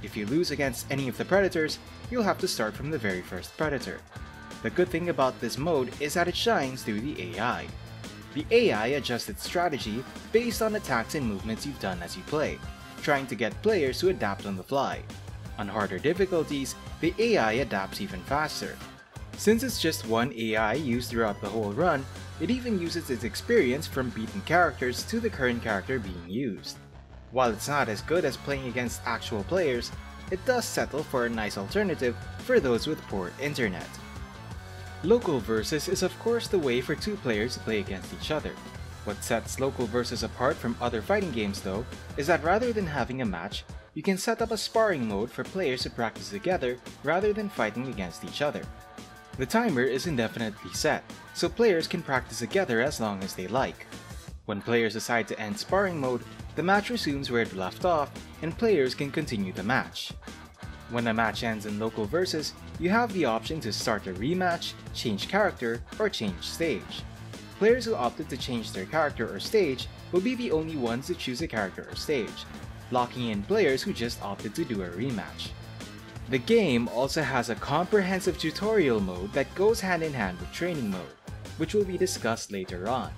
If you lose against any of the predators, you'll have to start from the very first predator. The good thing about this mode is that it shines through the AI. The AI adjusts its strategy based on attacks and movements you've done as you play, trying to get players to adapt on the fly. On harder difficulties, the AI adapts even faster. Since it's just one AI used throughout the whole run, it even uses its experience from beaten characters to the current character being used. While it's not as good as playing against actual players, it does settle for a nice alternative for those with poor internet. Local versus is of course the way for 2 players to play against each other. What sets local versus apart from other fighting games though, is that rather than having a match, you can set up a sparring mode for players to practice together rather than fighting against each other. The timer is indefinitely set, so players can practice together as long as they like. When players decide to end sparring mode, the match resumes where it left off, and players can continue the match. When a match ends in local versus, you have the option to start a rematch, change character, or change stage. Players who opted to change their character or stage will be the only ones to choose a character or stage, locking in players who just opted to do a rematch. The game also has a comprehensive tutorial mode that goes hand in hand with training mode, which will be discussed later on.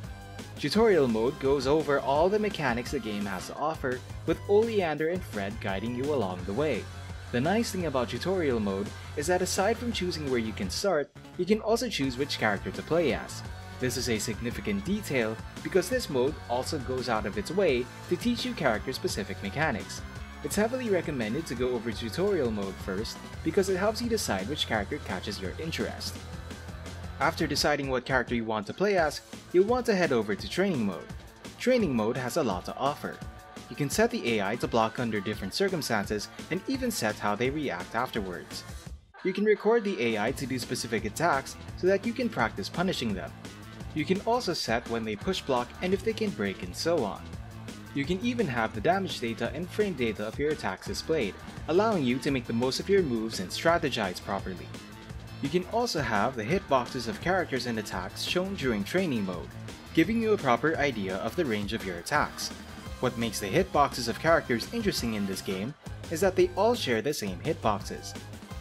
Tutorial mode goes over all the mechanics the game has to offer, with Oleander and Fred guiding you along the way. The nice thing about tutorial mode is that aside from choosing where you can start, you can also choose which character to play as. This is a significant detail because this mode also goes out of its way to teach you character-specific mechanics. It's heavily recommended to go over tutorial mode first because it helps you decide which character catches your interest. After deciding what character you want to play as, you'll want to head over to training mode. Training mode has a lot to offer. You can set the AI to block under different circumstances and even set how they react afterwards. You can record the AI to do specific attacks so that you can practice punishing them. You can also set when they push block and if they can break and so on. You can even have the damage data and frame data of your attacks displayed, allowing you to make the most of your moves and strategize properly. You can also have the hitboxes of characters and attacks shown during training mode, giving you a proper idea of the range of your attacks. What makes the hitboxes of characters interesting in this game is that they all share the same hitboxes.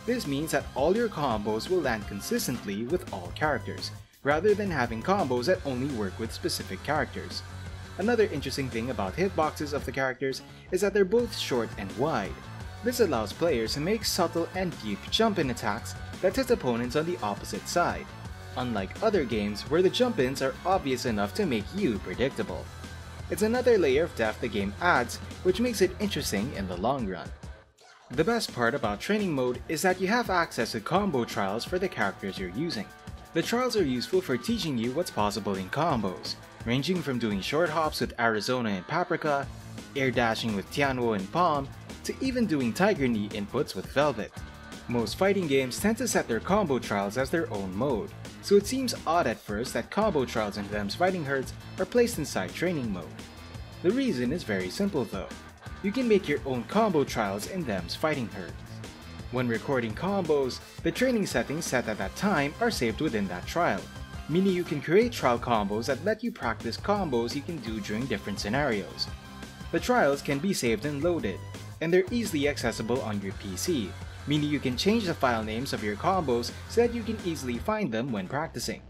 This means that all your combos will land consistently with all characters, rather than having combos that only work with specific characters. Another interesting thing about hitboxes of the characters is that they're both short and wide. This allows players to make subtle and deep jump-in attacks that hit opponents on the opposite side, unlike other games where the jump-ins are obvious enough to make you predictable. It's another layer of depth the game adds, which makes it interesting in the long run. The best part about training mode is that you have access to combo trials for the characters you're using. The trials are useful for teaching you what's possible in combos, ranging from doing short hops with Arizona and Paprika, air dashing with Tianhuo and Palm, to even doing Tiger Knee inputs with Velvet. Most fighting games tend to set their combo trials as their own mode, so it seems odd at first that combo trials in Them Fightin Herds are placed inside training mode. The reason is very simple though. You can make your own combo trials in Them Fightin Herds. When recording combos, the training settings set at that time are saved within that trial, meaning you can create trial combos that let you practice combos you can do during different scenarios. The trials can be saved and loaded, and they're easily accessible on your PC, meaning you can change the file names of your combos so that you can easily find them when practicing.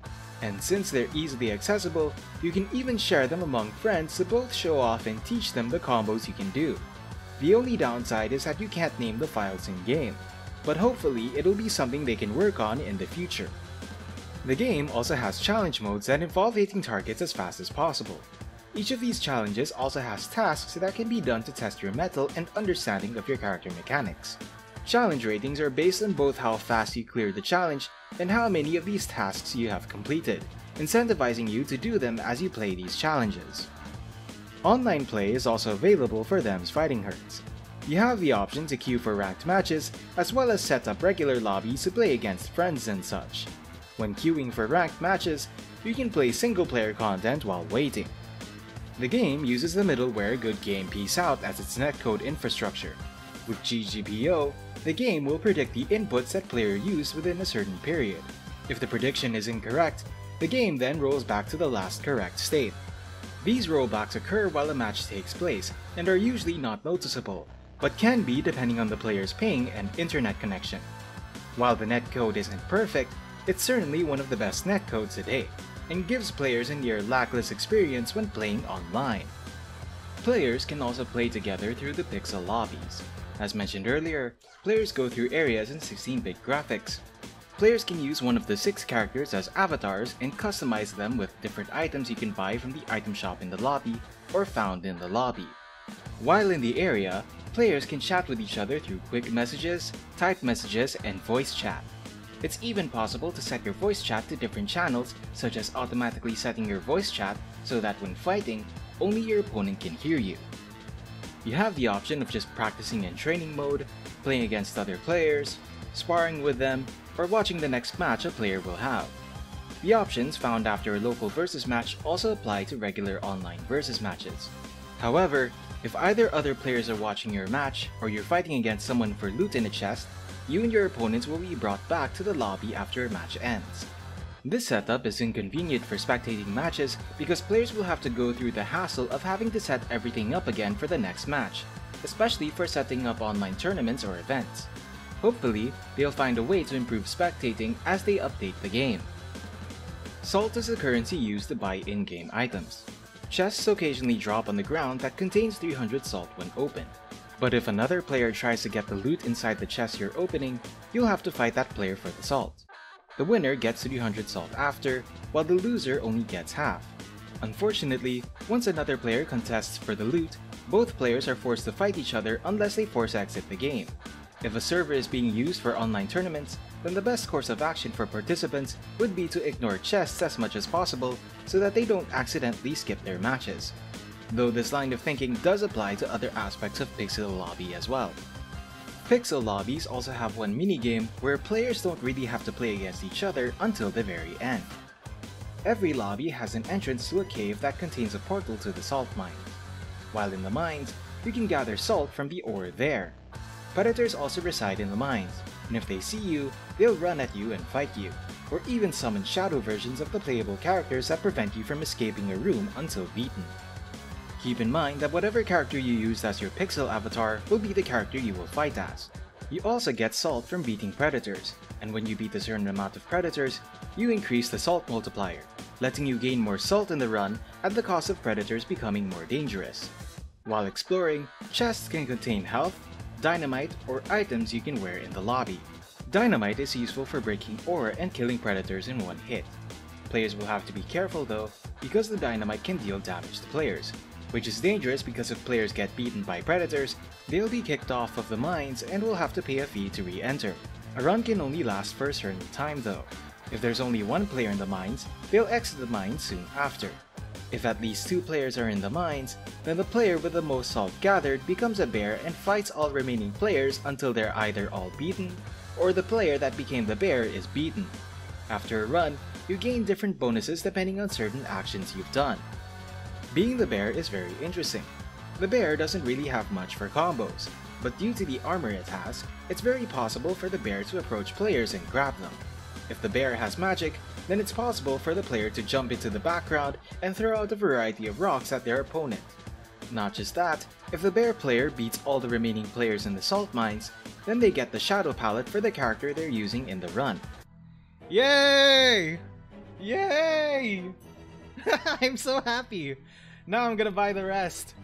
And since they're easily accessible, you can even share them among friends to both show off and teach them the combos you can do. The only downside is that you can't name the files in-game, but hopefully it'll be something they can work on in the future. The game also has challenge modes that involve hitting targets as fast as possible. Each of these challenges also has tasks that can be done to test your mettle and understanding of your character mechanics. Challenge ratings are based on both how fast you clear the challenge and how many of these tasks you have completed, incentivizing you to do them as you play these challenges. Online play is also available for Them Fightin Herds. You have the option to queue for ranked matches, as well as set up regular lobbies to play against friends and such. When queuing for ranked matches, you can play single-player content while waiting. The game uses the middleware Good Game Peace Out as its netcode infrastructure. With GGPO, the game will predict the inputs that player used within a certain period. If the prediction is incorrect, the game then rolls back to the last correct state. These rollbacks occur while a match takes place and are usually not noticeable, but can be depending on the player's ping and internet connection. While the netcode isn't perfect, it's certainly one of the best netcodes to date, and gives players a near lackless experience when playing online. Players can also play together through the pixel lobbies. As mentioned earlier, players go through areas in 16-bit graphics. Players can use one of the 6 characters as avatars and customize them with different items you can buy from the item shop in the lobby or found in the lobby. While in the area, players can chat with each other through quick messages, typed messages, and voice chat. It's even possible to set your voice chat to different channels, such as automatically setting your voice chat so that when fighting, only your opponent can hear you. You have the option of just practicing in training mode, playing against other players, sparring with them, or watching the next match a player will have. The options found after a local versus match also apply to regular online versus matches. However, if either other players are watching your match or you're fighting against someone for loot in a chest, you and your opponents will be brought back to the lobby after a match ends. This setup is inconvenient for spectating matches because players will have to go through the hassle of having to set everything up again for the next match, especially for setting up online tournaments or events. Hopefully, they'll find a way to improve spectating as they update the game. Salt is the currency used to buy in-game items. Chests occasionally drop on the ground that contains 300 salt when opened. But if another player tries to get the loot inside the chest you're opening, you'll have to fight that player for the salt. The winner gets 300 salt after, while the loser only gets half. Unfortunately, once another player contests for the loot, both players are forced to fight each other unless they force exit the game. If a server is being used for online tournaments, then the best course of action for participants would be to ignore chests as much as possible so that they don't accidentally skip their matches. Though this line of thinking does apply to other aspects of Pixel Lobby as well. Pixel Lobbies also have one minigame where players don't really have to play against each other until the very end. Every lobby has an entrance to a cave that contains a portal to the salt mine. While in the mines, you can gather salt from the ore there. Predators also reside in the mines, and if they see you, they'll run at you and fight you, or even summon shadow versions of the playable characters that prevent you from escaping a room until beaten. Keep in mind that whatever character you use as your pixel avatar will be the character you will fight as. You also get salt from beating predators, and when you beat a certain amount of predators, you increase the salt multiplier, letting you gain more salt in the run at the cost of predators becoming more dangerous. While exploring, chests can contain health, dynamite, or items you can wear in the lobby. Dynamite is useful for breaking ore and killing predators in one hit. Players will have to be careful though, because the dynamite can deal damage to players, which is dangerous because if players get beaten by predators, they'll be kicked off of the mines and will have to pay a fee to re-enter. A run can only last for a certain time though. If there's only one player in the mines, they'll exit the mines soon after. If at least 2 players are in the mines, then the player with the most salt gathered becomes a bear and fights all remaining players until they're either all beaten, or the player that became the bear is beaten. After a run, you gain different bonuses depending on certain actions you've done. Being the bear is very interesting. The bear doesn't really have much for combos, but due to the armor it has, it's very possible for the bear to approach players and grab them. If the bear has magic, then it's possible for the player to jump into the background and throw out a variety of rocks at their opponent. Not just that, if the bear player beats all the remaining players in the salt mines, then they get the shadow palette for the character they're using in the run. Yay! Yay! I'm so happy! Now I'm gonna buy the rest!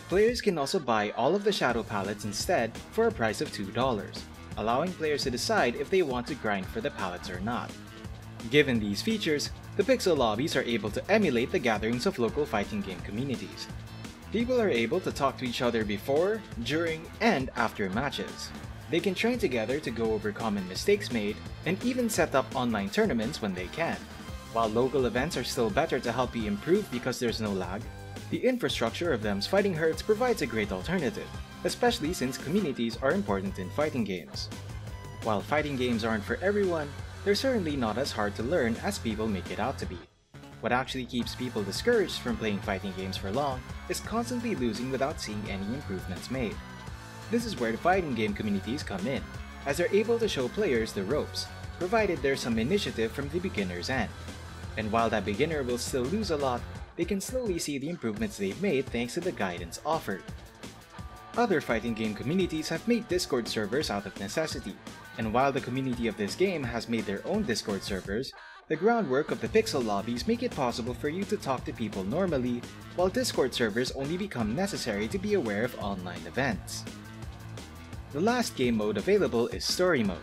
Players can also buy all of the shadow palettes instead for a price of $2, allowing players to decide if they want to grind for the palettes or not. Given these features, the pixel lobbies are able to emulate the gatherings of local fighting game communities. People are able to talk to each other before, during, and after matches. They can train together to go over common mistakes made, and even set up online tournaments when they can. While local events are still better to help you improve because there's no lag, the infrastructure of Them Fightin Herds provides a great alternative, especially since communities are important in fighting games. While fighting games aren't for everyone, they're certainly not as hard to learn as people make it out to be. What actually keeps people discouraged from playing fighting games for long is constantly losing without seeing any improvements made. This is where the fighting game communities come in, as they're able to show players the ropes, provided there's some initiative from the beginner's end. And while that beginner will still lose a lot, they can slowly see the improvements they've made thanks to the guidance offered. Other fighting game communities have made Discord servers out of necessity, and while the community of this game has made their own Discord servers, the groundwork of the pixel lobbies make it possible for you to talk to people normally, while Discord servers only become necessary to be aware of online events. The last game mode available is Story Mode.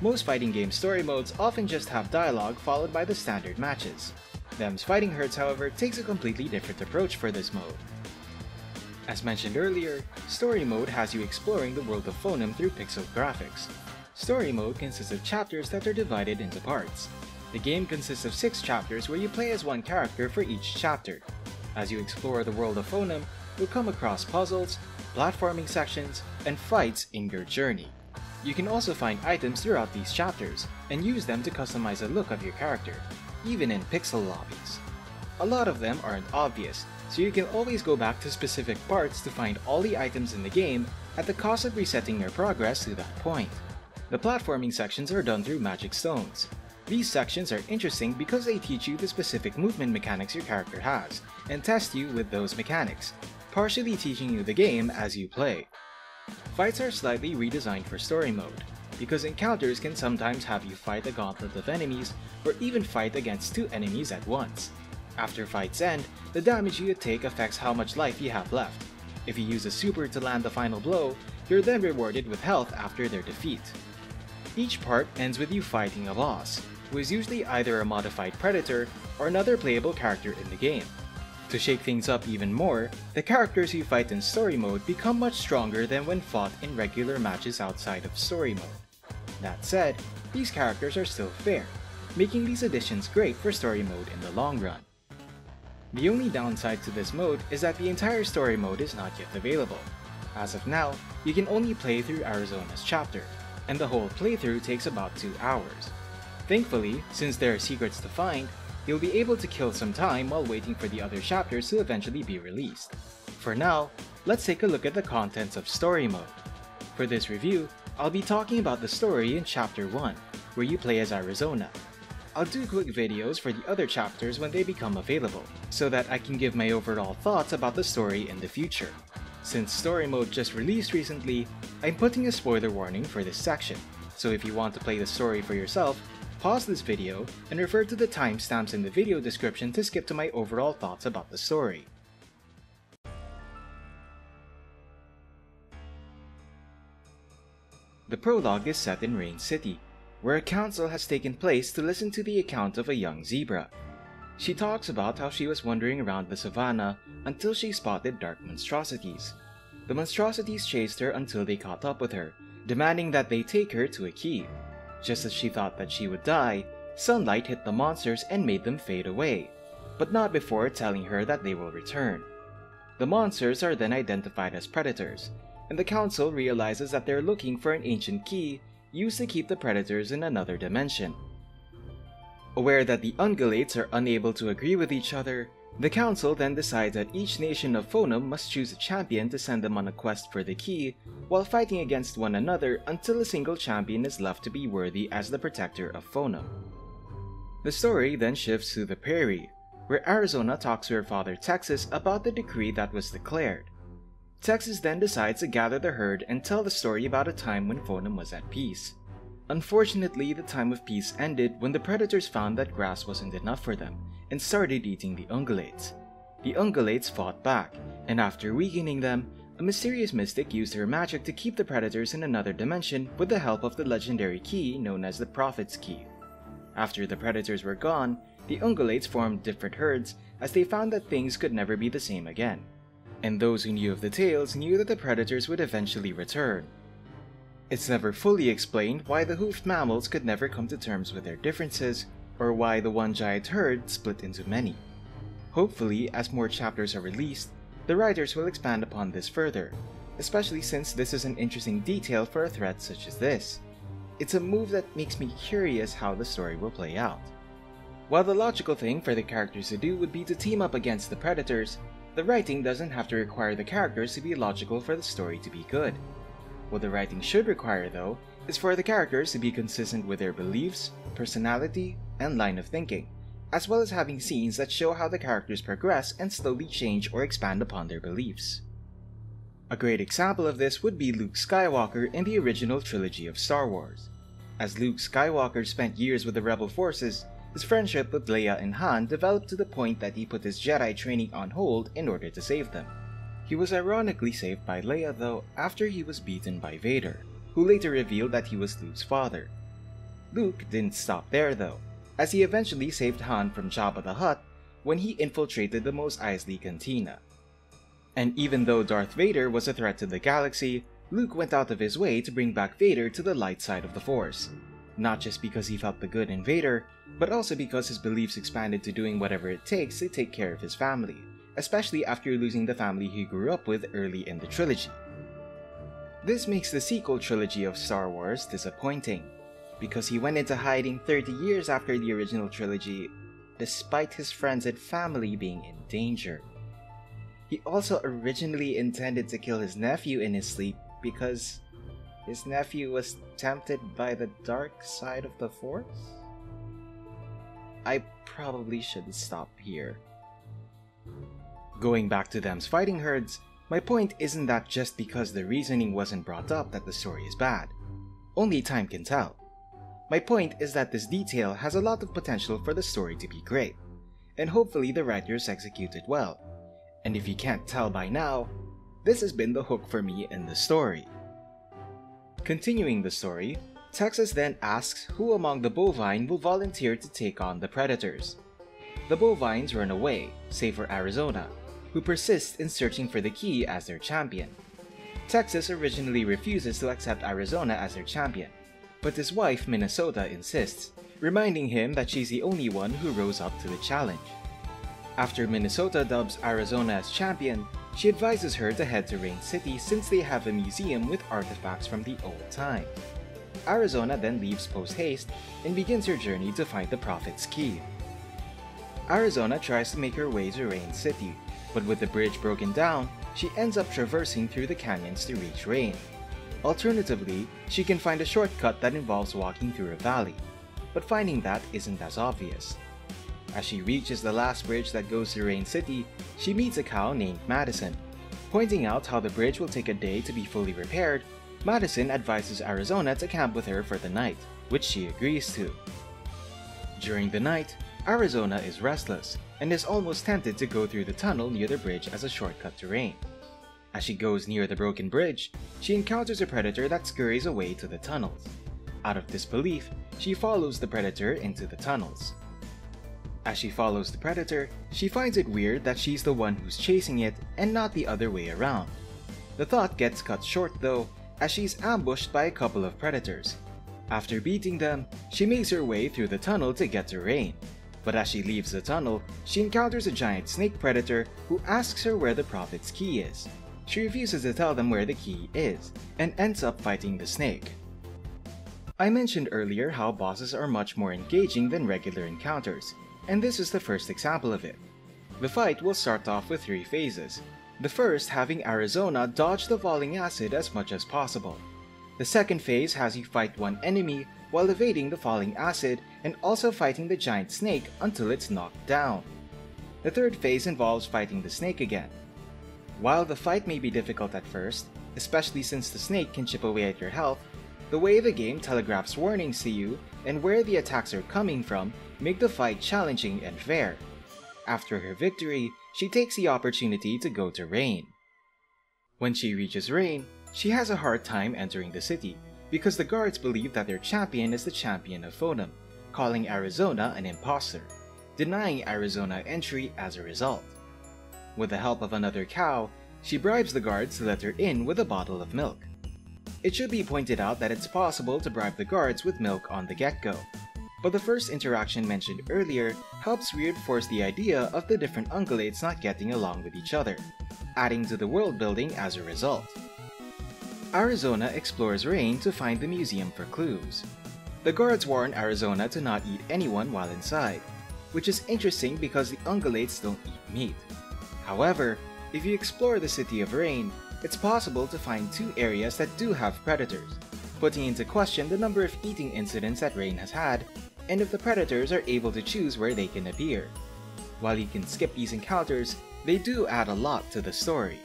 Most fighting game story modes often just have dialogue followed by the standard matches. Them Fightin Herds, however, takes a completely different approach for this mode. As mentioned earlier, Story Mode has you exploring the world of Phonem through pixel graphics. Story Mode consists of chapters that are divided into parts. The game consists of 6 chapters where you play as one character for each chapter. As you explore the world of Phonem, you'll come across puzzles, platforming sections, and fights in your journey. You can also find items throughout these chapters, and use them to customize the look of your character, even in pixel lobbies. A lot of them aren't obvious, so you can always go back to specific parts to find all the items in the game at the cost of resetting your progress to that point. The platforming sections are done through magic stones. These sections are interesting because they teach you the specific movement mechanics your character has, and test you with those mechanics, partially teaching you the game as you play. Fights are slightly redesigned for story mode, because encounters can sometimes have you fight a gauntlet of enemies, or even fight against 2 enemies at once. After fights end, the damage you take affects how much life you have left. If you use a super to land the final blow, you're then rewarded with health after their defeat. Each part ends with you fighting a boss, who is usually either a modified predator or another playable character in the game. To shake things up even more, the characters you fight in story mode become much stronger than when fought in regular matches outside of story mode. That said, these characters are still fair, making these additions great for story mode in the long run. The only downside to this mode is that the entire story mode is not yet available. As of now, you can only play through Arizona's chapter, and the whole playthrough takes about 2 hours. Thankfully, since there are secrets to find, you'll be able to kill some time while waiting for the other chapters to eventually be released. For now, let's take a look at the contents of story mode. For this review, I'll be talking about the story in Chapter 1, where you play as Arizona. I'll do quick videos for the other chapters when they become available, so that I can give my overall thoughts about the story in the future. Since story mode just released recently, I'm putting a spoiler warning for this section, so if you want to play the story for yourself, pause this video and refer to the timestamps in the video description to skip to my overall thoughts about the story. The prologue is set in Rain City, where a council has taken place to listen to the account of a young zebra. She talks about how she was wandering around the savannah until she spotted dark monstrosities. The monstrosities chased her until they caught up with her, demanding that they take her to a key. Just as she thought that she would die, sunlight hit the monsters and made them fade away, but not before telling her that they will return. The monsters are then identified as predators, and the council realizes that they're looking for an ancient key used to keep the predators in another dimension. Aware that the ungulates are unable to agree with each other, the council then decides that each nation of Phonum must choose a champion to send them on a quest for the key, while fighting against one another until a single champion is left to be worthy as the protector of Phonum. The story then shifts to the prairie, where Arizona talks to her father Texas about the decree that was declared. Texas then decides to gather the herd and tell the story about a time when Phonum was at peace. Unfortunately, the time of peace ended when the predators found that grass wasn't enough for them and started eating the ungulates. The ungulates fought back, and after weakening them, a mysterious mystic used her magic to keep the predators in another dimension with the help of the legendary key known as the Prophet's Key. After the predators were gone, the ungulates formed different herds as they found that things could never be the same again. And those who knew of the tales knew that the predators would eventually return. It's never fully explained why the hoofed mammals could never come to terms with their differences, or why the one giant herd split into many. Hopefully, as more chapters are released, the writers will expand upon this further, especially since this is an interesting detail for a threat such as this. It's a move that makes me curious how the story will play out. While the logical thing for the characters to do would be to team up against the predators, the writing doesn't have to require the characters to be logical for the story to be good. What the writing should require, though, is for the characters to be consistent with their beliefs, personality, and line of thinking, as well as having scenes that show how the characters progress and slowly change or expand upon their beliefs. A great example of this would be Luke Skywalker in the original trilogy of Star Wars. As Luke Skywalker spent years with the Rebel forces, his friendship with Leia and Han developed to the point that he put his Jedi training on hold in order to save them. He was ironically saved by Leia, though, after he was beaten by Vader, who later revealed that he was Luke's father. Luke didn't stop there, though, as he eventually saved Han from Jabba the Hutt when he infiltrated the Mos Eisley Cantina. And even though Darth Vader was a threat to the galaxy, Luke went out of his way to bring back Vader to the light side of the Force. Not just because he felt the good in Vader, but also because his beliefs expanded to doing whatever it takes to take care of his family, especially after losing the family he grew up with early in the trilogy. This makes the sequel trilogy of Star Wars disappointing, because he went into hiding 30 years after the original trilogy, despite his friends and family being in danger. He also originally intended to kill his nephew in his sleep because his nephew was tempted by the dark side of the Force? I probably should stop here. Going back to Them Fightin Herds, my point isn't that just because the reasoning wasn't brought up that the story is bad. Only time can tell. My point is that this detail has a lot of potential for the story to be great, and hopefully the writers execute it well. And if you can't tell by now, this has been the hook for me in the story. Continuing the story, Texas then asks who among the bovine will volunteer to take on the predators. The bovines run away, save for Arizona, who persists in searching for the key as their champion. Texas originally refuses to accept Arizona as their champion, but his wife Minnesota insists, reminding him that she's the only one who rose up to the challenge. After Minnesota dubs Arizona as champion, she advises her to head to Rain City since they have a museum with artifacts from the old time. Arizona then leaves post-haste and begins her journey to find the Prophet's key. Arizona tries to make her way to Rain City, but with the bridge broken down, she ends up traversing through the canyons to reach Rain. Alternatively, she can find a shortcut that involves walking through a valley, but finding that isn't as obvious. As she reaches the last bridge that goes to Rain City, she meets a cow named Madison. Pointing out how the bridge will take a day to be fully repaired, Madison advises Arizona to camp with her for the night, which she agrees to. During the night, Arizona is restless and is almost tempted to go through the tunnel near the bridge as a shortcut to Rain. As she goes near the broken bridge, she encounters a predator that scurries away to the tunnels. Out of disbelief, she follows the predator into the tunnels. As she follows the predator, she finds it weird that she's the one who's chasing it and not the other way around. The thought gets cut short though, as she's ambushed by a couple of predators. After beating them, she makes her way through the tunnel to get to Rain. But as she leaves the tunnel, she encounters a giant snake predator who asks her where the Prophet's key is. She refuses to tell them where the key is, and ends up fighting the snake. I mentioned earlier how bosses are much more engaging than regular encounters, and this is the first example of it. The fight will start off with 3 phases, the first having Arizona dodge the falling acid as much as possible. The second phase has you fight one enemy while evading the falling acid and also fighting the giant snake until it's knocked down. The third phase involves fighting the snake again. While the fight may be difficult at first, especially since the snake can chip away at your health, the way the game telegraphs warnings to you and where the attacks are coming from make the fight challenging and fair. After her victory, she takes the opportunity to go to Rain. When she reaches Rain, she has a hard time entering the city because the guards believe that their champion is the champion of Phonem, calling Arizona an imposter, denying Arizona entry as a result. With the help of another cow, she bribes the guards to let her in with a bottle of milk. It should be pointed out that it's possible to bribe the guards with milk on the get-go, but the first interaction mentioned earlier helps reinforce the idea of the different ungulates not getting along with each other, adding to the world building as a result. Arizona explores Rain to find the museum for clues. The guards warn Arizona to not eat anyone while inside, which is interesting because the ungulates don't eat meat. However, if you explore the city of Rain, it's possible to find 2 areas that do have predators, putting into question the number of eating incidents that Rain has had, and if the predators are able to choose where they can appear. While you can skip these encounters, they do add a lot to the story.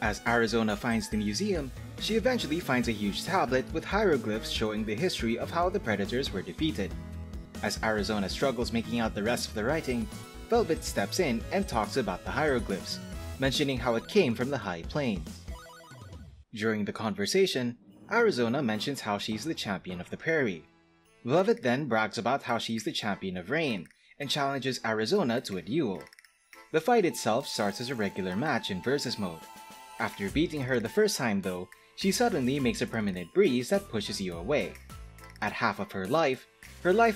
As Arizona finds the museum, she eventually finds a huge tablet with hieroglyphs showing the history of how the predators were defeated. As Arizona struggles making out the rest of the writing, Velvet steps in and talks about the hieroglyphs, mentioning how it came from the High Plains. During the conversation, Arizona mentions how she's the champion of the prairie. Velvet then brags about how she's the champion of Rain, and challenges Arizona to a duel. The fight itself starts as a regular match in versus mode. After beating her the first time though, she suddenly makes a permanent breeze that pushes you away. At half of her life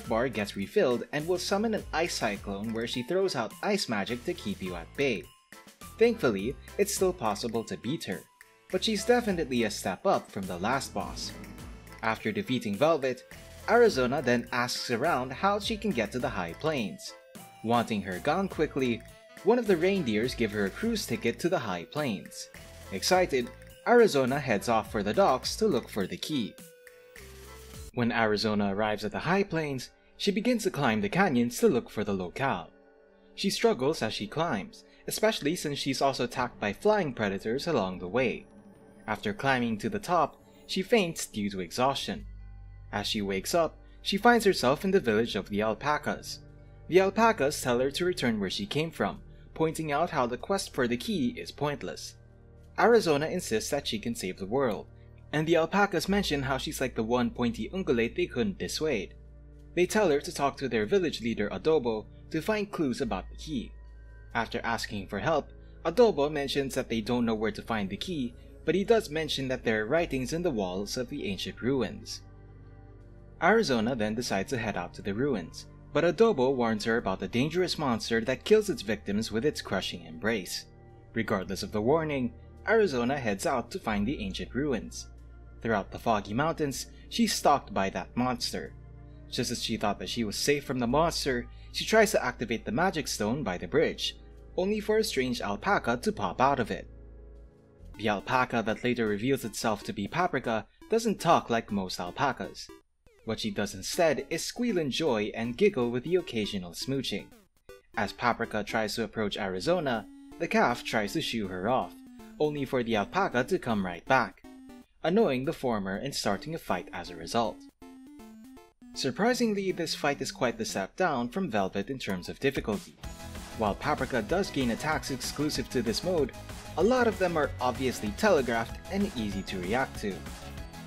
bar gets refilled and will summon an ice cyclone where she throws out ice magic to keep you at bay. Thankfully, it's still possible to beat her, but she's definitely a step up from the last boss. After defeating Velvet, Arizona then asks around how she can get to the High Plains. Wanting her gone quickly, one of the reindeers give her a cruise ticket to the High Plains. Excited, Arizona heads off for the docks to look for the key. When Arizona arrives at the High Plains, she begins to climb the canyons to look for the locale. She struggles as she climbs, especially since she's also attacked by flying predators along the way. After climbing to the top, she faints due to exhaustion. As she wakes up, she finds herself in the village of the alpacas. The alpacas tell her to return where she came from, pointing out how the quest for the key is pointless. Arizona insists that she can save the world, and the alpacas mention how she's like the one pointy ungulate they couldn't dissuade. They tell her to talk to their village leader Adobo to find clues about the key. After asking for help, Adobo mentions that they don't know where to find the key, but he does mention that there are writings in the walls of the ancient ruins. Arizona then decides to head out to the ruins, but Adobo warns her about the dangerous monster that kills its victims with its crushing embrace. Regardless of the warning, Arizona heads out to find the ancient ruins. Throughout the foggy mountains, she's stalked by that monster. Just as she thought that she was safe from the monster, she tries to activate the magic stone by the bridge, only for a strange alpaca to pop out of it. The alpaca that later reveals itself to be Paprika doesn't talk like most alpacas. What she does instead is squeal in joy and giggle with the occasional smooching. As Paprika tries to approach Arizona, the calf tries to shoo her off, only for the alpaca to come right back, annoying the former and starting a fight as a result. Surprisingly, this fight is quite the step down from Velvet in terms of difficulty. While Paprika does gain attacks exclusive to this mode, a lot of them are obviously telegraphed and easy to react to.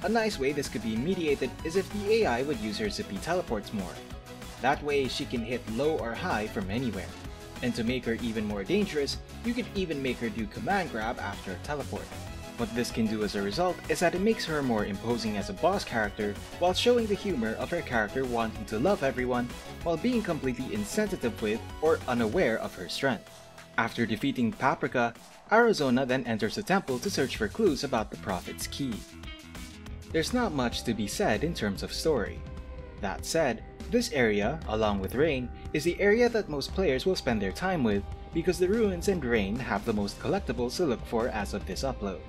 A nice way this could be mediated is if the AI would use her zippy teleports more. That way she can hit low or high from anywhere. And to make her even more dangerous, you could even make her do command grab after a teleport. What this can do as a result is that it makes her more imposing as a boss character while showing the humor of her character wanting to love everyone while being completely insensitive with or unaware of her strength. After defeating Paprika, Arizona then enters the temple to search for clues about the Prophet's key. There's not much to be said in terms of story. That said, this area, along with Rain, is the area that most players will spend their time with because the ruins and Rain have the most collectibles to look for as of this upload,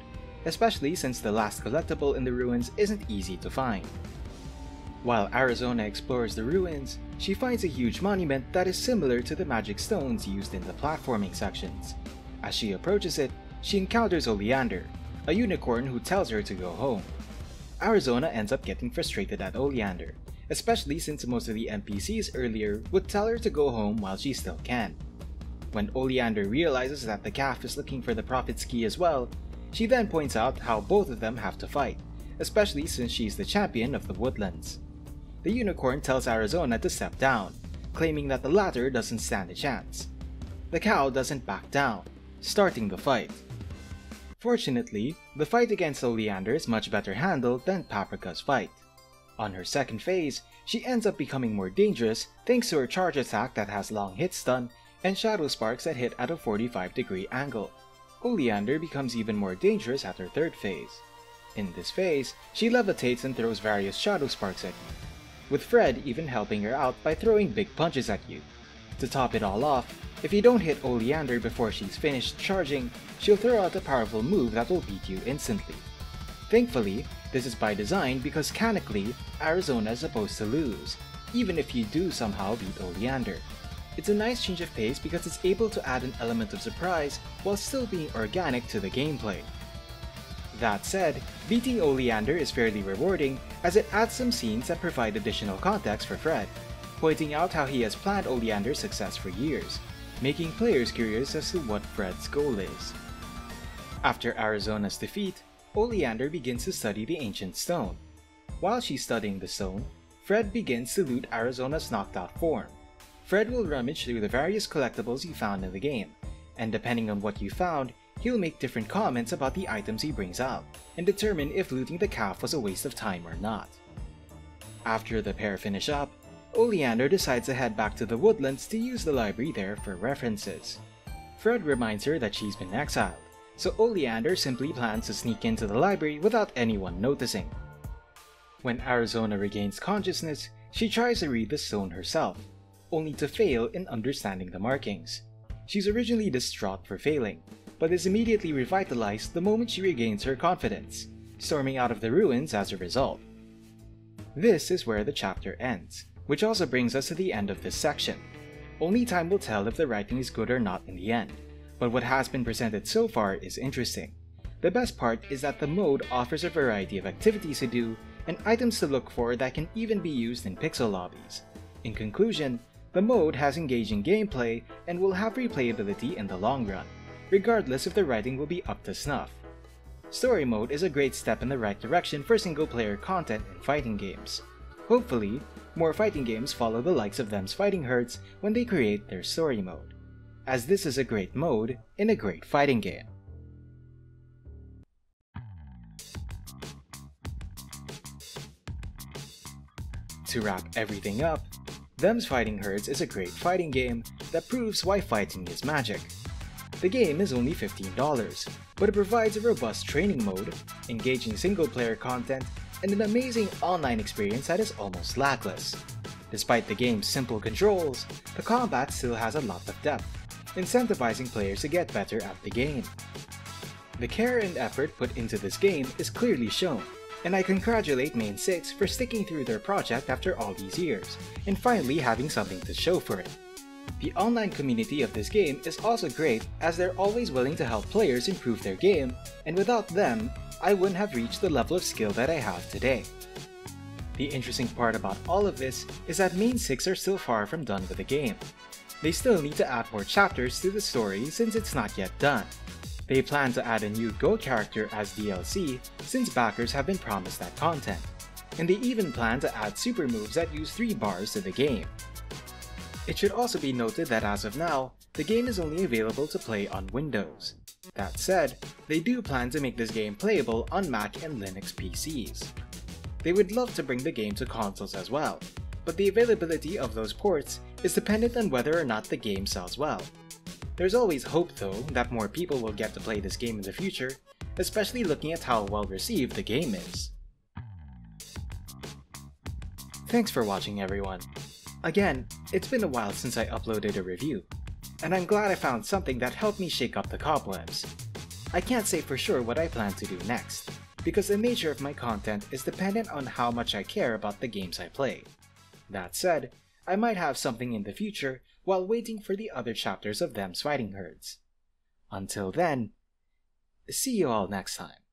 especially since the last collectible in the ruins isn't easy to find. While Arizona explores the ruins, she finds a huge monument that is similar to the magic stones used in the platforming sections. As she approaches it, she encounters Oleander, a unicorn who tells her to go home. Arizona ends up getting frustrated at Oleander, especially since most of the NPCs earlier would tell her to go home while she still can. When Oleander realizes that the calf is looking for the Prophet's key as well, she then points out how both of them have to fight, especially since she's the champion of the woodlands. The unicorn tells Arizona to step down, claiming that the latter doesn't stand a chance. The cow doesn't back down, starting the fight. Fortunately, the fight against Oleander is much better handled than Paprika's fight. On her second phase, she ends up becoming more dangerous thanks to her charge attack that has long hit stun and shadow sparks that hit at a 45-degree angle. Oleander becomes even more dangerous at her third phase. In this phase, she levitates and throws various shadow sparks at you, with Fred even helping her out by throwing big punches at you. To top it all off, if you don't hit Oleander before she's finished charging, she'll throw out a powerful move that will beat you instantly. Thankfully, this is by design because canonically, Arizona is supposed to lose, even if you do somehow beat Oleander. It's a nice change of pace because it's able to add an element of surprise while still being organic to the gameplay. That said, beating Oleander is fairly rewarding as it adds some scenes that provide additional context for Fred, pointing out how he has planned Oleander's success for years, making players curious as to what Fred's goal is. After Arizona's defeat, Oleander begins to study the ancient stone. While she's studying the stone, Fred begins to loot Arizona's knocked out form. Fred will rummage through the various collectibles he found in the game, and depending on what you found, he'll make different comments about the items he brings out, and determine if looting the calf was a waste of time or not. After the pair finish up, Oleander decides to head back to the woodlands to use the library there for references. Fred reminds her that she's been exiled, so Oleander simply plans to sneak into the library without anyone noticing. When Arizona regains consciousness, she tries to read the stone herself, only to fail in understanding the markings. She's originally distraught for failing, but is immediately revitalized the moment she regains her confidence, storming out of the ruins as a result. This is where the chapter ends, which also brings us to the end of this section. Only time will tell if the writing is good or not in the end, but what has been presented so far is interesting. The best part is that the mode offers a variety of activities to do and items to look for that can even be used in pixel lobbies. In conclusion, the mode has engaging gameplay and will have replayability in the long run, regardless if the writing will be up to snuff. Story mode is a great step in the right direction for single-player content in fighting games. Hopefully, more fighting games follow the likes of Them Fightin Herds when they create their story mode, as this is a great mode in a great fighting game. To wrap everything up, Them Fightin Herds is a great fighting game that proves why fighting is magic. The game is only $15, but it provides a robust training mode, engaging single-player content, and an amazing online experience that is almost lackless. Despite the game's simple controls, the combat still has a lot of depth, incentivizing players to get better at the game. The care and effort put into this game is clearly shown, and I congratulate Main 6 for sticking through their project after all these years, and finally having something to show for it. The online community of this game is also great, as they're always willing to help players improve their game, and without them, I wouldn't have reached the level of skill that I have today. The interesting part about all of this is that Main 6 are still far from done with the game. They still need to add more chapters to the story since it's not yet done. They plan to add a new Go character as DLC since backers have been promised that content, and they even plan to add super moves that use 3 bars to the game. It should also be noted that as of now, the game is only available to play on Windows. That said, they do plan to make this game playable on Mac and Linux PCs. They would love to bring the game to consoles as well, but the availability of those ports is dependent on whether or not the game sells well. There's always hope though that more people will get to play this game in the future, especially looking at how well received the game is. Thanks for watching everyone. Again, it's been a while since I uploaded a review, and I'm glad I found something that helped me shake up the cobwebs. I can't say for sure what I plan to do next, because the nature of my content is dependent on how much I care about the games I play. That said, I might have something in the future while waiting for the other chapters of Them Fightin Herds. Until then, see you all next time.